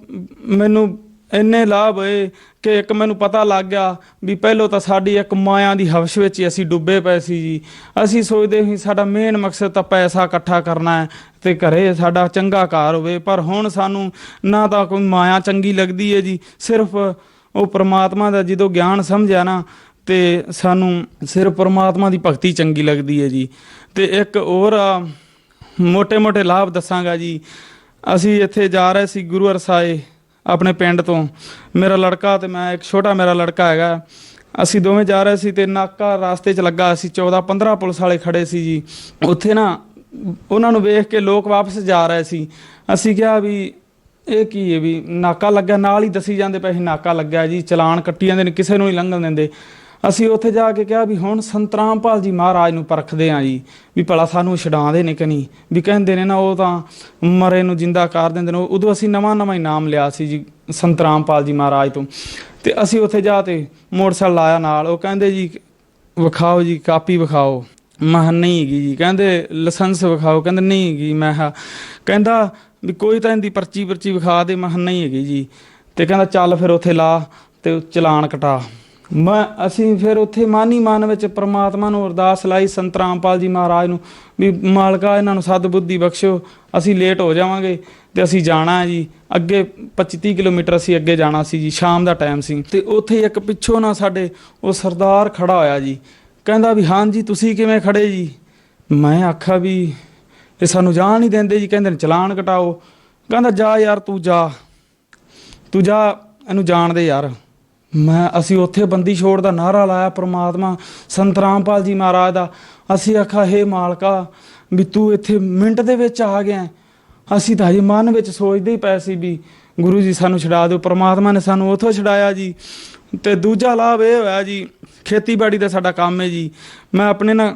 ਮੈਨੂੰ ਇੰਨੇ ਲਾਭ ਹੋਏ ਕਿ ਇੱਕ ਮੈਨੂੰ ਪਤਾ ਲੱਗ ਗਿਆ ਵੀ ਪਹਿਲੋਂ ਤਾਂ ਸਾਡੀ ਇੱਕ ਮਾਇਆ ਦੀ ਹਵਸ ਵਿੱਚ ਹੀ ਅਸੀਂ ਡੁੱਬੇ ਪਏ ਸੀ ਜੀ। ਅਸੀਂ ਸੋਚਦੇ ਸੀ ਸਾਡਾ ਮੇਨ ਮਕਸਦ ਤਾਂ ਪੈਸਾ ਇਕੱਠਾ ਕਰਨਾ ਹੈ ਤੇ ਘਰੇ ਸਾਡਾ ਚੰਗਾ ਘਰ ਹੋਵੇ, ਪਰ ਹੁਣ ਸਾਨੂੰ ਨਾ ਤਾਂ ਕੋਈ ਮਾਇਆ ਚੰਗੀ ਲੱਗਦੀ ਹੈ ਜੀ, ਸਿਰਫ ਉਹ ਪ੍ਰਮਾਤਮਾ ਦਾ ਜਦੋਂ ਗਿਆਨ ਸਮਝਿਆ ਨਾ ਤੇ ਸਾਨੂੰ ਸਿਰਫ ਪ੍ਰਮਾਤਮਾ ਦੀ ਭਗਤੀ ਚੰਗੀ ਲੱਗਦੀ ਹੈ ਜੀ। ਤੇ ਇੱਕ ਹੋਰ ਮੋਟੇ ਮੋਟੇ ਲਾਭ ਦੱਸਾਂਗਾ ਜੀ। ਅਸੀਂ ਇੱਥੇ ਜਾ ਰਹੇ ਸੀ ਗੁਰੂ ਅਰਸਾਏ ਆਪਣੇ ਪਿੰਡ ਤੋਂ, ਮੇਰਾ ਲੜਕਾ ਤੇ ਮੈਂ, ਇੱਕ ਛੋਟਾ ਮੇਰਾ ਲੜਕਾ ਹੈਗਾ। ਅਸੀਂ ਦੋਵੇਂ ਜਾ ਰਹੇ ਸੀ ਤੇ ਨਾਕਾ ਰਾਸਤੇ 'ਚ ਲੱਗਾ, ਅਸੀਂ 14-15 ਪੁਲਿਸ ਵਾਲੇ ਖੜੇ ਸੀ ਜੀ। ਉੱਥੇ ਨਾ ਉਹਨਾਂ ਨੂੰ ਵੇਖ ਕੇ ਲੋਕ ਵਾਪਸ ਜਾ ਰਹੇ ਸੀ। ਅਸੀਂ ਕਿਹਾ ਵੀ ਇਹ ਕੀ ਹੈ, ਵੀ ਨਾਕਾ ਲੱਗਿਆ, ਨਾਲ ਹੀ ਦੱਸੀ ਜਾਂਦੇ ਪਏ ਸੀ ਨਾਕਾ ਲੱਗਿਆ ਜੀ, ਚਲਾਨ ਕੱਟੀ ਜਾਂਦੇ ਨੇ, ਕਿਸੇ ਨੂੰ ਨਹੀਂ ਲੰਘਣ ਦਿੰਦੇ। ਅਸੀਂ ਉੱਥੇ ਜਾ ਕੇ ਕਿਹਾ ਵੀ ਹੁਣ ਸੰਤ ਰਾਮਪਾਲ ਜੀ ਮਹਾਰਾਜ ਨੂੰ ਪਰਖਦੇ ਹਾਂ ਜੀ, ਵੀ ਭਲਾ ਸਾਨੂੰ ਛਡਾਉਂਦੇ ਨੇ ਕਿ ਨਹੀਂ। ਵੀ ਕਹਿੰਦੇ ਨੇ ਨਾ ਉਹ ਤਾਂ ਮਰੇ ਨੂੰ ਜਿੰਦਾ ਕਰ ਦਿੰਦੇ ਨੇ। ਉਦੋਂ ਅਸੀਂ ਨਵਾਂ ਹੀ ਨਾਮ ਲਿਆ ਸੀ ਜੀ ਸੰਤ ਰਾਮਪਾਲ ਜੀ ਮਹਾਰਾਜ ਤੋਂ। ਤੇ ਅਸੀਂ ਉੱਥੇ ਜਾ ਤੇ ਮੋਟਰਸਾਈਕਲ ਲਾਇਆ ਨਾਲ, ਉਹ ਕਹਿੰਦੇ ਜੀ ਵਿਖਾਓ ਜੀ ਕਾਪੀ ਵਿਖਾਓ। ਮੈਂ ਨਹੀਂ ਹੈਗੀ ਜੀ। ਕਹਿੰਦੇ ਲਾਇਸੈਂਸ ਵਿਖਾਓ, ਕਹਿੰਦੇ ਨਹੀਂ ਹੈਗੀ। ਮੈਂ ਕਹਿੰਦਾ ਵੀ ਕੋਈ ਤਾਂ ਇਹਦੀ ਪਰਚੀ ਵਿਖਾ ਦੇ। ਮੈਂ ਨਹੀਂ ਹੈਗੀ ਜੀ। ਤੇ ਕਹਿੰਦਾ ਚੱਲ ਫਿਰ ਉੱਥੇ ਲਾ ਤੇ ਚਲਾਨ ਕਟਾ। ਅਸੀਂ ਫਿਰ ਉੱਥੇ ਮਨ ਹੀ ਮਨ ਵਿੱਚ ਪ੍ਰਮਾਤਮਾ ਨੂੰ ਅਰਦਾਸ ਲਾਈ, ਸੰਤ ਰਾਮਪਾਲ ਜੀ ਮਹਾਰਾਜ ਨੂੰ, ਵੀ ਮਾਲਕਾ ਇਹਨਾਂ ਨੂੰ ਸਤਬੁੱਧੀ ਬਖਸ਼ੋ, ਅਸੀਂ ਲੇਟ ਹੋ ਜਾਵਾਂਗੇ ਤੇ ਅਸੀਂ ਜਾਣਾ ਹੈ ਜੀ ਅੱਗੇ 25-30 ਕਿਲੋਮੀਟਰ ਅਸੀਂ ਅੱਗੇ ਜਾਣਾ ਸੀ ਜੀ। ਸ਼ਾਮ ਦਾ ਟਾਈਮ ਸੀ ਤੇ ਉੱਥੇ ਇੱਕ ਪਿੱਛੋਂ ਨਾ ਸਾਡੇ ਉਹ ਸਰਦਾਰ ਖੜਾ ਹੋਇਆ ਜੀ। ਕਹਿੰਦਾ ਵੀ ਹਾਂਜੀ ਤੁਸੀਂ ਕਿਵੇਂ ਖੜੇ ਜੀ। ਮੈਂ ਆਖਿਆ ਵੀ ਇਹ ਸਾਨੂੰ ਜਾਣ ਨਹੀਂ ਦਿੰਦੇ ਜੀ, ਕਹਿੰਦੇ ਨੇ ਚਲਾਨ ਕਟਾਓ। ਕਹਿੰਦਾ ਜਾ ਯਾਰ ਤੂੰ ਜਾ ਇਹਨੂੰ ਜਾਣ ਦੇ ਯਾਰ। ਅਸੀਂ ਉੱਥੇ ਬੰਦੀ ਛੋੜ ਦਾ ਨਾਅਰਾ ਲਾਇਆ ਪ੍ਰਮਾਤਮਾ ਸੰਤ ਰਾਮਪਾਲ ਜੀ ਮਹਾਰਾਜ ਦਾ। ਅਸੀਂ ਆਖਿਆ ਹੇ ਮਾਲਕਾ ਵੀ ਤੂੰ ਇੱਥੇ ਮਿੰਟ ਦੇ ਵਿੱਚ ਆ ਗਿਆ। ਅਸੀਂ ਤਾਂ ਹਜੇ ਮਨ ਵਿੱਚ ਸੋਚਦੇ ਹੀ ਪਏ ਸੀ ਵੀ ਗੁਰੂ ਜੀ ਸਾਨੂੰ ਛੁਡਾ ਦਿਓ। ਪ੍ਰਮਾਤਮਾ ਨੇ ਸਾਨੂੰ ਉੱਥੋਂ ਛੁਡਾਇਆ ਜੀ। ਤੇ ਦੂਜਾ ਲਾਭ ਇਹ ਹੋਇਆ ਜੀ, ਖੇਤੀਬਾੜੀ ਦਾ ਸਾਡਾ ਕੰਮ ਹੈ ਜੀ। ਮੈਂ ਆਪਣੇ ਨਾ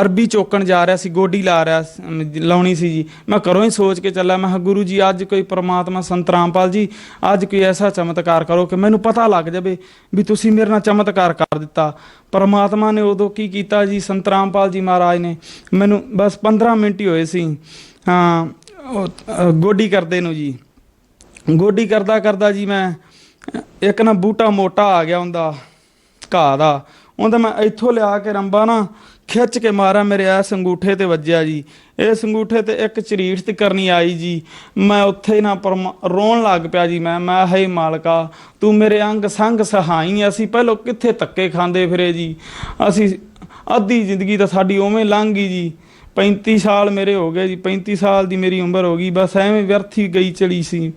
ਅਰਬੀ ਚੋਕਣ ਜਾ ਰਿਹਾ ਸੀ, ਗੋਡੀ ਲਾਉਣੀ ਸੀ ਜੀ। ਮੈਂ ਘਰੋਂ ਹੀ ਸੋਚ ਕੇ ਚੱਲਿਆ, ਮੈਂ ਕਿਹਾ ਗੁਰੂ ਜੀ ਅੱਜ ਕੋਈ ਪ੍ਰਮਾਤਮਾ ਸੰਤ ਰਾਮਪਾਲ ਜੀ ਅੱਜ ਕੋਈ ਐਸਾ ਚਮਤਕਾਰ ਕਰੋ ਕਿ ਮੈਨੂੰ ਪਤਾ ਲੱਗ ਜਾਵੇ ਵੀ ਤੁਸੀਂ ਮੇਰੇ ਨਾਲ ਚਮਤਕਾਰ ਕਰ ਦਿੱਤਾ। ਪ੍ਰਮਾਤਮਾ ਨੇ ਉਦੋਂ ਕੀ ਕੀਤਾ ਜੀ, ਸੰਤ ਰਾਮਪਾਲ ਜੀ ਮਹਾਰਾਜ ਨੇ ਮੈਨੂੰ ਬਸ 15 ਮਿੰਟ ਹੀ ਹੋਏ ਸੀ ਗੋਡੀ ਕਰਦੇ ਨੂੰ ਜੀ। ਗੋਡੀ ਕਰਦਾ ਜੀ ਮੈਂ ਇੱਕ ਨਾ ਬੂਟਾ ਮੋਟਾ ਆ ਗਿਆ ਉਹਦਾ ਘਾਹ ਦਾ, ਉਹਦਾ ਮੈਂ ਇੱਥੋਂ ਲਿਆ ਕੇ ਰੰਬਾ ਨਾ ਖਿੱਚ ਕੇ ਮਾਰਿਆ, ਮੇਰੇ ਇਸ ਅੰਗੂਠੇ ਤੇ ਵੱਜਿਆ ਜੀ। ਇਸ ਅੰਗੂਠੇ ਤੇ ਇੱਕ ਝਰੀਟ ਤੇ ਕਰਨੀ ਆਈ ਜੀ। ਮੈਂ ਉੱਥੇ ਨਾ ਰੋਣ ਲੱਗ ਪਿਆ ਜੀ। ਮੈਂ ਹੇ ਮਾਲਕਾ ਤੂੰ ਮੇਰੇ ਅੰਗ ਸੰਗ ਸਹਾਈ। ਅਸੀਂ ਪਹਿਲੋਂ ਕਿੱਥੇ ਧੱਕੇ ਖਾਂਦੇ ਫਿਰੇ ਜੀ। ਅਸੀਂ ਅੱਧੀ ਜ਼ਿੰਦਗੀ ਤਾਂ ਸਾਡੀ ਉਵੇਂ ਲੰਘ ਗਈ ਜੀ। 35 ਸਾਲ ਮੇਰੇ ਹੋ ਗਏ ਜੀ, 35 ਸਾਲ ਦੀ ਮੇਰੀ ਉਮਰ ਹੋ ਗਈ, ਬਸ ਐਵੇਂ ਵਿਅਰਥੀ ਗਈ ਚਲੀ ਸੀ।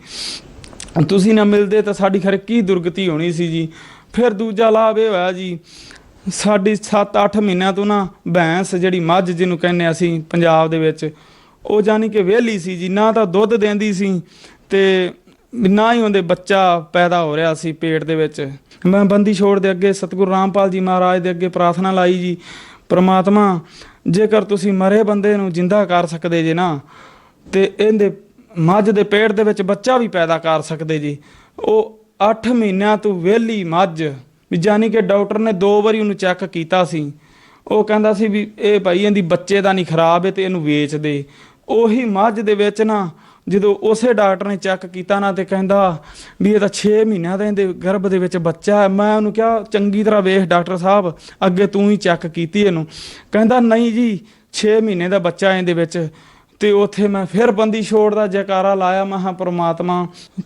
ਤੁਸੀਂ ਨਾ ਮਿਲਦੇ ਤਾਂ ਸਾਡੀ ਖਰੇ ਕੀ ਦੁਰਗਤੀ ਹੋਣੀ ਸੀ ਜੀ। ਫਿਰ ਦੂਜਾ ਲਾਭ ਇਹ ਹੋਇਆ ਜੀ, ਸਾਡੀ 7-8 ਮਹੀਨਿਆਂ ਤੋਂ ਨਾ ਭੈਂਸ ਜਿਹੜੀ ਮੱਝ ਜਿਹਨੂੰ ਕਹਿੰਦੇ ਅਸੀਂ ਪੰਜਾਬ ਦੇ ਵਿੱਚ, ਉਹ ਜਾਨੀ ਕਿ ਵਿਹਲੀ ਸੀ ਜੀ। ਨਾ ਤਾਂ ਦੁੱਧ ਦਿੰਦੀ ਸੀ ਤੇ ਨਾ ਹੀ ਉਹਦੇ ਬੱਚਾ ਪੈਦਾ ਹੋ ਰਿਹਾ ਸੀ ਪੇਟ ਦੇ ਵਿੱਚ। ਮੈਂ ਬੰਦੀ ਛੋੜ ਦੇ ਅੱਗੇ ਸਤਿਗੁਰੂ ਰਾਮਪਾਲ ਜੀ ਮਹਾਰਾਜ ਦੇ ਅੱਗੇ ਪ੍ਰਾਰਥਨਾ ਲਾਈ ਜੀ, ਪ੍ਰਮਾਤਮਾ ਜੇਕਰ ਤੁਸੀਂ ਮਰੇ ਬੰਦੇ ਨੂੰ ਜਿੰਦਾ ਕਰ ਸਕਦੇ ਜੇ ਨਾ, ਤੇ ਇਹਦੇ ਮੱਝ ਦੇ ਪੇਟ ਦੇ ਵਿੱਚ ਬੱਚਾ ਵੀ ਪੈਦਾ ਕਰ ਸਕਦੇ ਜੀ। ਉਹ 8 ਮਹੀਨਿਆਂ ਤੋਂ ਵਿਹਲੀ ਮੱਝ ਵੀ ਜਾਨੀ ਕਿ ਡਾਕਟਰ ਨੇ 2 ਵਾਰੀ ਉਹਨੂੰ ਚੈੱਕ ਕੀਤਾ ਸੀ। ਉਹ ਕਹਿੰਦਾ ਸੀ ਵੀ ਇਹ ਭਾਈ ਇਹਦੀ ਬੱਚੇ ਦਾ ਨਹੀਂ ਖਰਾਬ ਹੈ ਤੇ ਇਹਨੂੰ ਵੇਚ ਦੇ। ਉਹੀ ਮੱਝ ਦੇ ਵਿੱਚ ਨਾ ਜਦੋਂ ਉਸੇ ਡਾਕਟਰ ਨੇ ਚੈੱਕ ਕੀਤਾ ਨਾ ਤੇ ਕਹਿੰਦਾ ਵੀ ਇਹ ਤਾਂ 6 ਮਹੀਨਿਆਂ ਦਾ ਇਹਦੇ ਗਰਭ ਦੇ ਵਿੱਚ ਬੱਚਾ ਹੈ। ਮੈਂ ਉਹਨੂੰ ਕਿਹਾ ਚੰਗੀ ਤਰ੍ਹਾਂ ਵੇਖ ਡਾਕਟਰ ਸਾਹਿਬ, ਅੱਗੇ ਤੂੰ ਹੀ ਚੈੱਕ ਕੀਤੀ ਇਹਨੂੰ। ਕਹਿੰਦਾ ਨਹੀਂ ਜੀ 6 ਮਹੀਨੇ ਦਾ ਬੱਚਾ ਇਹਦੇ ਵਿੱਚ। ਤੇ ਉੱਥੇ ਮੈਂ ਫਿਰ ਬੰਦੀ ਛੋੜ ਦਾ ਜੈਕਾਰਾ ਲਾਇਆ। ਮੈਂ ਕਿਹਾ ਪ੍ਰਮਾਤਮਾ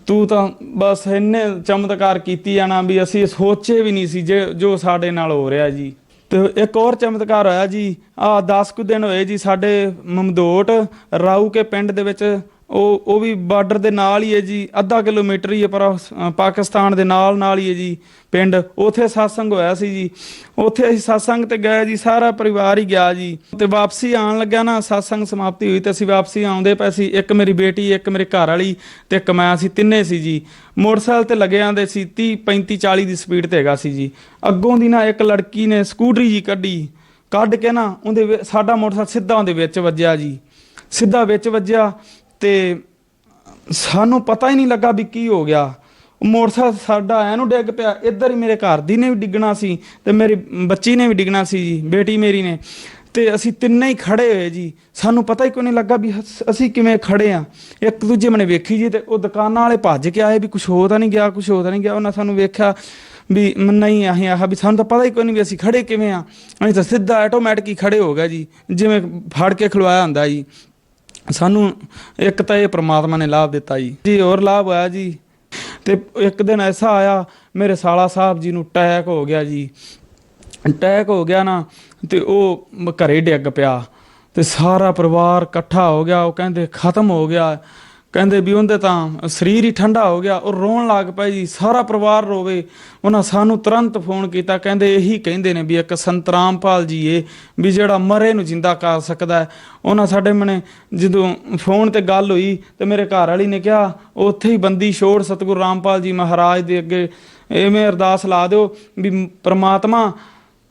ਤੂੰ ਤਾਂ ਬਸ ਇੰਨੇ ਚਮਤਕਾਰ ਕੀਤੀ ਜਾਣਾ ਵੀ ਅਸੀਂ ਸੋਚੇ ਵੀ ਨਹੀਂ ਸੀ ਜੋ ਸਾਡੇ ਨਾਲ ਹੋ ਰਿਹਾ ਜੀ। ਤੇ ਇੱਕ ਹੋਰ ਚਮਤਕਾਰ ਹੋਇਆ ਜੀ, 10 ਕੁ ਦਿਨ ਹੋਏ ਜੀ ਸਾਡੇ ਮਮਦੋਟ ਰਾਊ ਕੇ ਪਿੰਡ ਦੇ ਵਿੱਚ। ਉਹ ਵੀ ਬਾਰਡਰ ਦੇ ਨਾਲ ਹੀ ਹੈ ਜੀ, ਅੱਧਾ ਕਿਲੋਮੀਟਰ ਹੀ ਹੈ, ਪਰ ਪਾਕਿਸਤਾਨ ਦੇ ਨਾਲ ਹੀ ਹੈ ਜੀ ਪਿੰਡ। ਉੱਥੇ ਸਤਸੰਗ ਹੋਇਆ ਸੀ ਜੀ। ਉੱਥੇ ਅਸੀਂ ਸਤਸੰਗ ਤੇ ਗਏ ਜੀ, ਸਾਰਾ ਪਰਿਵਾਰ ਹੀ ਗਿਆ ਜੀ। ਤੇ ਵਾਪਸੀ ਆਉਣ ਲੱਗਿਆ ਨਾ ਸਤਸੰਗ ਸਮਾਪਤੀ ਹੋਈ ਤੇ ਅਸੀਂ ਵਾਪਸੀ ਆਉਂਦੇ ਪਏ ਸੀ। ਇੱਕ ਮੇਰੀ ਬੇਟੀ, ਇੱਕ ਮੇਰੇ ਘਰ ਵਾਲੀ ਤੇ ਇੱਕ ਮੈਂ, ਅਸੀਂ ਤਿੰਨੇ ਸੀ ਜੀ। ਮੋਟਰਸਾਈਕਲ ਤੇ ਲੱਗੇ ਆਂਦੇ ਸੀ, 30 35 40 ਦੀ ਸਪੀਡ ਤੇ ਹੈਗਾ ਸੀ ਜੀ। ਅੱਗੋਂ ਦੀ ਨਾ ਇੱਕ ਲੜਕੀ ਨੇ ਸਕੂਟਰੀ ਜੀ ਕੱਢ ਕੇ ਨਾ ਉਹਦੇ ਸਾਡਾ ਮੋਟਰਸਾਈਕਲ ਸਿੱਧਾ ਉਹਦੇ ਵਿੱਚ ਵੱਜਿਆ ਜੀ। ਸਿੱਧਾ ਵਿੱਚ ਵੱਜਿਆ ਤੇ ਸਾਨੂੰ ਪਤਾ ਹੀ ਨਹੀਂ ਲੱਗਾ ਵੀ ਕੀ ਹੋ ਗਿਆ। ਮੋਟਰਸਾਈਕਲ ਸਾਡਾ ਐਨੂੰ ਡਿੱਗ ਪਿਆ, ਇੱਧਰ ਹੀ ਮੇਰੇ ਘਰ ਦੀ ਨੇ ਵੀ ਡਿੱਗਣਾ ਸੀ ਤੇ ਮੇਰੀ ਬੱਚੀ ਨੇ ਵੀ ਡਿੱਗਣਾ ਸੀ ਜੀ, ਬੇਟੀ ਮੇਰੀ ਨੇ। ਤੇ ਅਸੀਂ ਤਿੰਨੇ ਹੀ ਖੜੇ ਹੋਏ ਜੀ, ਸਾਨੂੰ ਪਤਾ ਹੀ ਕੋਈ ਨਹੀਂ ਲੱਗਾ ਵੀ ਅਸੀਂ ਕਿਵੇਂ ਖੜੇ ਆ। ਇੱਕ ਦੂਜੇ ਮਨੇ ਵੇਖੀ ਜੀ ਤੇ ਉਹ ਦੁਕਾਨਾਂ ਵਾਲੇ ਭੱਜ ਕੇ ਆਏ ਵੀ ਕੁਛ ਹੋ ਤਾਂ ਨਹੀਂ ਗਿਆ। ਉਹਨਾਂ ਸਾਨੂੰ ਵੇਖਿਆ ਵੀ ਨਹੀਂ, ਅਸੀਂ ਆਹ ਵੀ ਸਾਨੂੰ ਤਾਂ ਪਤਾ ਹੀ ਕੋਈ ਨਹੀਂ ਵੀ ਅਸੀਂ ਖੜੇ ਕਿਵੇਂ ਆ। ਅਸੀਂ ਤਾਂ ਸਿੱਧਾ ਆਟੋਮੈਟਿਕ ਹੀ ਖੜੇ ਹੋ ਗਿਆ ਜੀ, ਜਿਵੇਂ ਫੜ ਕੇ ਖਲਵਾਇਆ ਹੁੰਦਾ ਜੀ। ਸਾਨੂੰ ਇੱਕ ਤਾਂ ਇਹ ਪ੍ਰਮਾਤਮਾ ਨੇ ਲਾਭ ਦਿੱਤਾ ਜੀ। ਹੋਰ ਲਾਭ ਹੋਇਆ ਜੀ, ਤੇ ਇੱਕ ਦਿਨ ਐਸਾ ਆਇਆ ਮੇਰੇ ਸਾਲਾ ਸਾਹਿਬ ਜੀ ਨੂੰ ਅਟੈਕ ਹੋ ਗਿਆ ਜੀ। ਅਟੈਕ ਹੋ ਗਿਆ ਨਾ ਤੇ ਉਹ ਘਰੇ ਡਿੱਗ ਪਿਆ ਤੇ ਸਾਰਾ ਪਰਿਵਾਰ ਇਕੱਠਾ ਹੋ ਗਿਆ। ਉਹ ਕਹਿੰਦੇ ਖਤਮ ਹੋ ਗਿਆ, ਕਹਿੰਦੇ ਵੀ ਉਹਦੇ ਤਾਂ ਸਰੀਰ ਹੀ ਠੰਡਾ ਹੋ ਗਿਆ। ਉਹ ਰੋਣ ਲੱਗ ਪਏ ਜੀ, ਸਾਰਾ ਪਰਿਵਾਰ ਰੋਵੇ। ਉਹਨਾਂ ਸਾਨੂੰ ਤੁਰੰਤ ਫੋਨ ਕੀਤਾ, ਕਹਿੰਦੇ ਇਹੀ ਕਹਿੰਦੇ ਨੇ ਵੀ ਇੱਕ ਸੰਤ ਰਾਮਪਾਲ ਜੀ ਇਹ ਵੀ ਜਿਹੜਾ ਮਰੇ ਨੂੰ ਜਿੰਦਾ ਕਰ ਸਕਦਾ। ਉਹਨਾਂ ਸਾਡੇ ਮਨੇ ਜਦੋਂ ਫੋਨ ਤੇ ਗੱਲ ਹੋਈ ਤੇ ਮੇਰੇ ਘਰ ਵਾਲੀ ਨੇ ਕਿਹਾ ਉੱਥੇ ਹੀ ਬੰਦੀ ਛੋੜ ਸਤਿਗੁਰੂ ਰਾਮਪਾਲ ਜੀ ਮਹਾਰਾਜ ਦੇ ਅੱਗੇ ਇਵੇਂ ਅਰਦਾਸ ਲਾ ਦਿਓ ਵੀ ਪ੍ਰਮਾਤਮਾ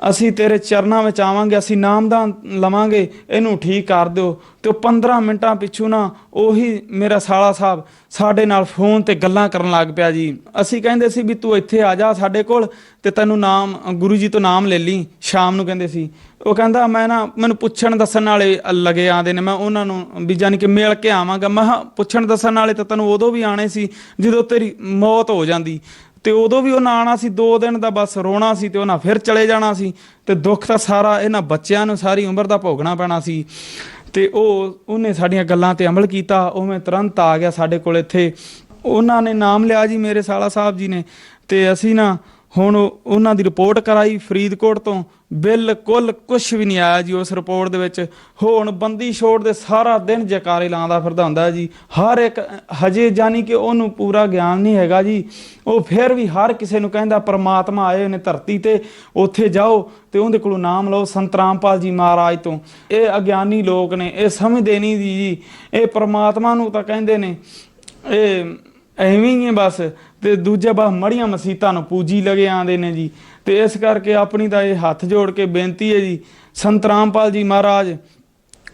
ਅਸੀਂ ਤੇਰੇ ਚਰਨਾਂ ਵਿੱਚ ਆਵਾਂਗੇ, ਅਸੀਂ ਨਾਮਦਾਨ ਲਵਾਂਗੇ, ਇਹਨੂੰ ਠੀਕ ਕਰ ਦਿਓ। ਤੇ ਉਹ 15 ਮਿੰਟਾਂ ਪਿੱਛੋਂ ਨਾ ਉਹੀ ਮੇਰਾ ਸਾਲਾ ਸਾਹਿਬ ਸਾਡੇ ਨਾਲ ਫੋਨ ਤੇ ਗੱਲਾਂ ਕਰਨ ਲੱਗ ਪਿਆ ਜੀ। ਅਸੀਂ ਕਹਿੰਦੇ ਸੀ ਵੀ ਤੂੰ ਇੱਥੇ ਆ ਜਾ ਸਾਡੇ ਕੋਲ ਤੇ ਤੈਨੂੰ ਨਾਮ ਗੁਰੂ ਜੀ ਤੋਂ ਨਾਮ ਲੈ ਲਈ ਸ਼ਾਮ ਨੂੰ, ਕਹਿੰਦੇ ਸੀ। ਉਹ ਕਹਿੰਦਾ ਮੈਂ ਨਾ ਮੈਨੂੰ ਪੁੱਛਣ ਦੱਸਣ ਵਾਲੇ ਲੱਗੇ ਆਉਂਦੇ ਨੇ, ਮੈਂ ਉਹਨਾਂ ਨੂੰ ਵੀ ਜਾਣੀ ਕਿ ਮਿਲ ਕੇ ਆਵਾਂਗਾ। ਮੈਂ ਕਿਹਾ ਪੁੱਛਣ ਦੱਸਣ ਵਾਲੇ ਤਾਂ ਤੈਨੂੰ ਉਦੋਂ ਵੀ ਆਣੇ ਸੀ ਜਦੋਂ ਤੇਰੀ ਮੌਤ ਹੋ ਜਾਂਦੀ, ਤੇ ਉਦੋਂ ਵੀ ਉਹਨਾਂ ਆਉਣਾ ਸੀ 2 ਦਿਨ ਦਾ ਬਸ ਰੋਣਾ ਸੀ ਤੇ ਉਹਨਾਂ ਫਿਰ ਚਲੇ ਜਾਣਾ ਸੀ। ਤੇ ਦੁੱਖ ਤਾਂ ਸਾਰਾ ਇਹਨਾਂ ਬੱਚਿਆਂ ਨੂੰ ਸਾਰੀ ਉਮਰ ਦਾ ਭੋਗਣਾ ਪੈਣਾ ਸੀ। ਤੇ ਉਹਨੇ ਸਾਡੀਆਂ ਗੱਲਾਂ ਤੇ ਅਮਲ ਕੀਤਾ। ਉਹ ਮੈਂ ਤੁਰੰਤ ਆ ਗਿਆ ਸਾਡੇ ਕੋਲ ਇੱਥੇ। ਉਹਨਾਂ ਨੇ ਨਾਮ ਲਿਆ ਜੀ ਮੇਰੇ ਸਾਲਾ ਸਾਹਿਬ ਜੀ ਨੇ। ਤੇ ਅਸੀਂ ਨਾ ਹੁਣ ਉਹਨਾਂ ਦੀ ਰਿਪੋਰਟ ਕਰਾਈ ਫਰੀਦਕੋਟ ਤੋਂ, ਬਿਲਕੁਲ ਕੁਝ ਵੀ ਨਹੀਂ ਆਇਆ ਜੀ ਉਸ ਰਿਪੋਰਟ ਦੇ ਵਿੱਚ। ਹੁਣ ਬੰਦੀ ਛੋੜ ਦੇ ਸਾਰਾ ਦਿਨ ਜਕਾਰੇ ਲਾਉਂਦਾ ਫਿਰਦਾ ਹੁੰਦਾ ਜੀ ਹਰ ਇੱਕ, ਹਜੇ ਜਾਨੀ ਕਿ ਉਹਨੂੰ ਪੂਰਾ ਗਿਆਨ ਨਹੀਂ ਹੈਗਾ ਜੀ, ਉਹ ਫਿਰ ਵੀ ਹਰ ਕਿਸੇ ਨੂੰ ਕਹਿੰਦਾ ਪਰਮਾਤਮਾ ਆਏ ਨੇ ਧਰਤੀ ਤੇ, ਉੱਥੇ ਜਾਓ ਤੇ ਉਹਦੇ ਕੋਲੋਂ ਨਾਮ ਲਓ ਸੰਤ ਰਾਮਪਾਲ ਜੀ ਮਹਾਰਾਜ ਤੋਂ। ਇਹ ਅਗਿਆਨੀ ਲੋਕ ਨੇ, ਇਹ ਸਮਝਦੇ ਨਹੀਂ ਜੀ, ਇਹ ਪਰਮਾਤਮਾ ਨੂੰ ਤਾਂ ਕਹਿੰਦੇ ਨੇ ਇਹ ਐਵੇਂ ਹੀ ਹੈ ਬਸ, ਤੇ ਦੂਜੇ ਬਸ ਮੜੀਆਂ ਮਸੀਤਾਂ ਨੂੰ ਪੂਜੀ ਲਗੇ ਆਉਂਦੇ ਨੇ ਜੀ। ਤੇ ਇਸ ਕਰਕੇ ਆਪਣੀ ਤਾਂ ਇਹ ਹੱਥ ਜੋੜ ਕੇ ਬੇਨਤੀ ਹੈ ਜੀ, ਸੰਤ ਰਾਮਪਾਲ ਜੀ ਮਹਾਰਾਜ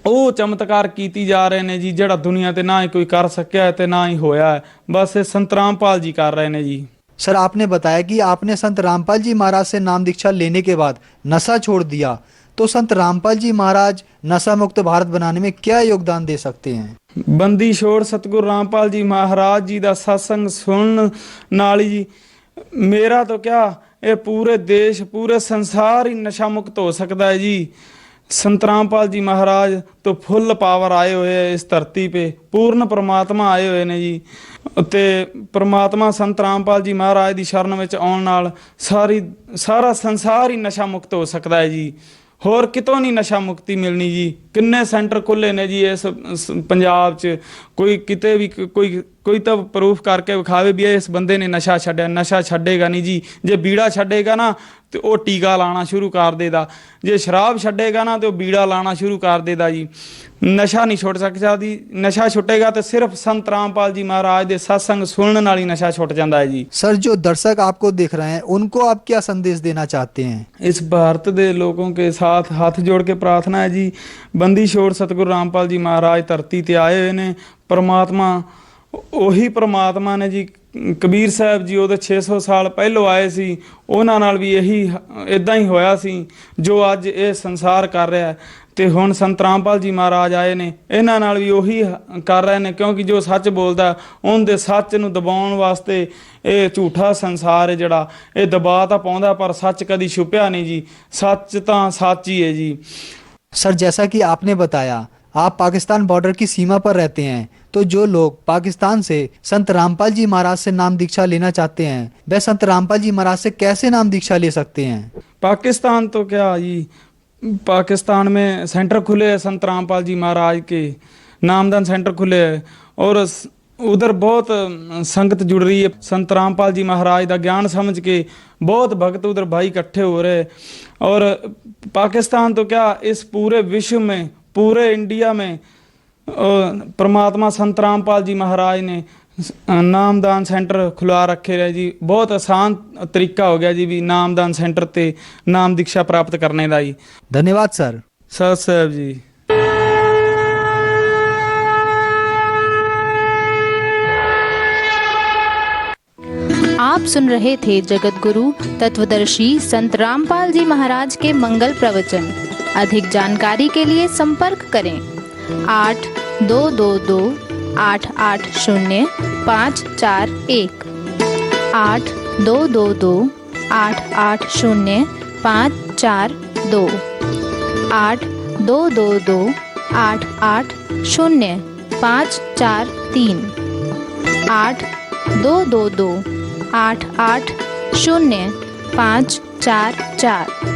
ਉਹ ਚਮਤਕਾਰ ਕੀਤੀ ਜਾ ਰਹੇ ਨੇ ਜੀ ਜਿਹੜਾ ਦੁਨੀਆ ਤੇ ਨਾ ਹੀ ਕੋਈ ਕਰ ਸਕਿਆ ਤੇ ना ही होया है, बस संत रामपाल जी कर रहे हैं जी। सर, आपने बताया कि आपने संत रामपाल जी महाराज से नाम दीक्षा लेने के बाद नशा छोड़ दिया, तो संत रामपाल जी महाराज नशा मुक्त भारत बनाने में क्या योगदान दे सकते हैं? बंदी छोड़ सतगुरु रामपाल जी महाराज जी का सत्संग सुनने नाल जी मेरा तो क्या ये पूरे देश पूरे संसार ही नशा मुक्त हो सकता है जी। संत रामपाल जी महाराज तो फुल पावर आए हुए है इस धरती पे, पूर्ण परमात्मा आए हुए ने जी। ते परमात्मा संत रामपाल जी महाराज की शरण में आउण नाल सारा संसार ही नशा मुक्त हो सकता है जी। होर कितों नहीं नशा मुक्ति मिलनी जी। किन्ने सेंटर खुले ने जी इस पंजाब च, कोई किते भी कोई तो प्रूफ करके विखावे भी इस बंदे ने नशा छड्या। नशा छड्डेगा नहीं जी। जे बीड़ा छड्डेगा ना तो वह टीका लाना शुरू कर देगा, जे शराब छड्डेगा ना तो बीड़ा लाना शुरू कर देगा जी। नशा नहीं छुट सकता जी। नशा छुटेगा तो सिर्फ संत रामपाल जी महाराज के सत्संग सुनने नाल ही नशा छुट जाता है जी। सर, जो दर्शक आपको देख रहे हैं उनको आप क्या संदेश देना चाहते हैं? इस भारत के लोगों के साथ हाथ जोड़ के प्रार्थना है जी, बंदी छोड़ सतगुरु रामपाल जी महाराज धरती ते आए हुए ने। परमात्मा ਉਹੀ परमात्मा ने जी। कबीर साहब जी ਉਹਦੇ 600 ਸਾਲ ਪਹਿਲੋਂ ਆਏ ਸੀ, ਉਹਨਾਂ ਨਾਲ ਵੀ ਇਹੀ ਇਦਾਂ ਹੀ ਹੋਇਆ ਸੀ ਜੋ ਅੱਜ ਇਹ ਸੰਸਾਰ ਕਰ ਰਿਹਾ ਹੈ। ਤੇ ਹੁਣ ਸੰਤ ਰਾਮਪਾਲ ਜੀ ਮਹਾਰਾਜ ਆਏ ਨੇ, ਇਹਨਾਂ ਨਾਲ ਵੀ ਉਹੀ ਕਰ ਰਹੇ ਨੇ, ਕਿਉਂਕਿ ਜੋ ਸੱਚ ਬੋਲਦਾ ਉਹਦੇ ਸੱਚ ਨੂੰ ਦਬਾਉਣ ਵਾਸਤੇ ਇਹ ਝੂਠਾ ਸੰਸਾਰ ਹੈ ਜਿਹੜਾ ਇਹ ਦਬਾ ਤਾਂ ਪਾਉਂਦਾ, ਪਰ ਸੱਚ ਕਦੀ ਛੁਪਿਆ ਨਹੀਂ ਜੀ। ਸੱਚ ਤਾਂ ਸੱਚ ही है जी। सर, जैसा कि आपने बताया आप पाकिस्तान बॉर्डर की सीमा पर रहते हैं, तो जो लोग पाकिस्तान से संत रामपाल जी महाराज से नाम दीक्षा लेना चाहते हैं वह संत रामपाल जी महाराज से कैसे नाम दीक्षा ले सकते हैं? पाकिस्तान तो क्या जी, पाकिस्तान में सेंटर खुले हैं संत रामपाल जी महाराज के, नामदान सेंटर खुले हैं और उधर बहुत संगत जुड़ रही है। संत रामपाल जी महाराज का ज्ञान समझ के बहुत भक्त उधर भाई इकट्ठे हो रहे हैं। और पाकिस्तान तो क्या इस पूरे विश्व में पूरे इंडिया में परमात्मा संत रामपाल जी महाराज ने नामदान सेंटर खुला रखे रहे जी। बहुत आसान तरीका हो गया जी भी नामदान सेंटर ते नाम दीक्षा प्राप्त करने का जी। धन्यवाद सर। सत साहब जी। आप सुन रहे थे जगत गुरु तत्वदर्शी संत रामपाल जी महाराज के मंगल प्रवचन। अधिक जानकारी के लिए संपर्क करें 8222 880 541 8222 880 542 8222 880 543 8222 880 544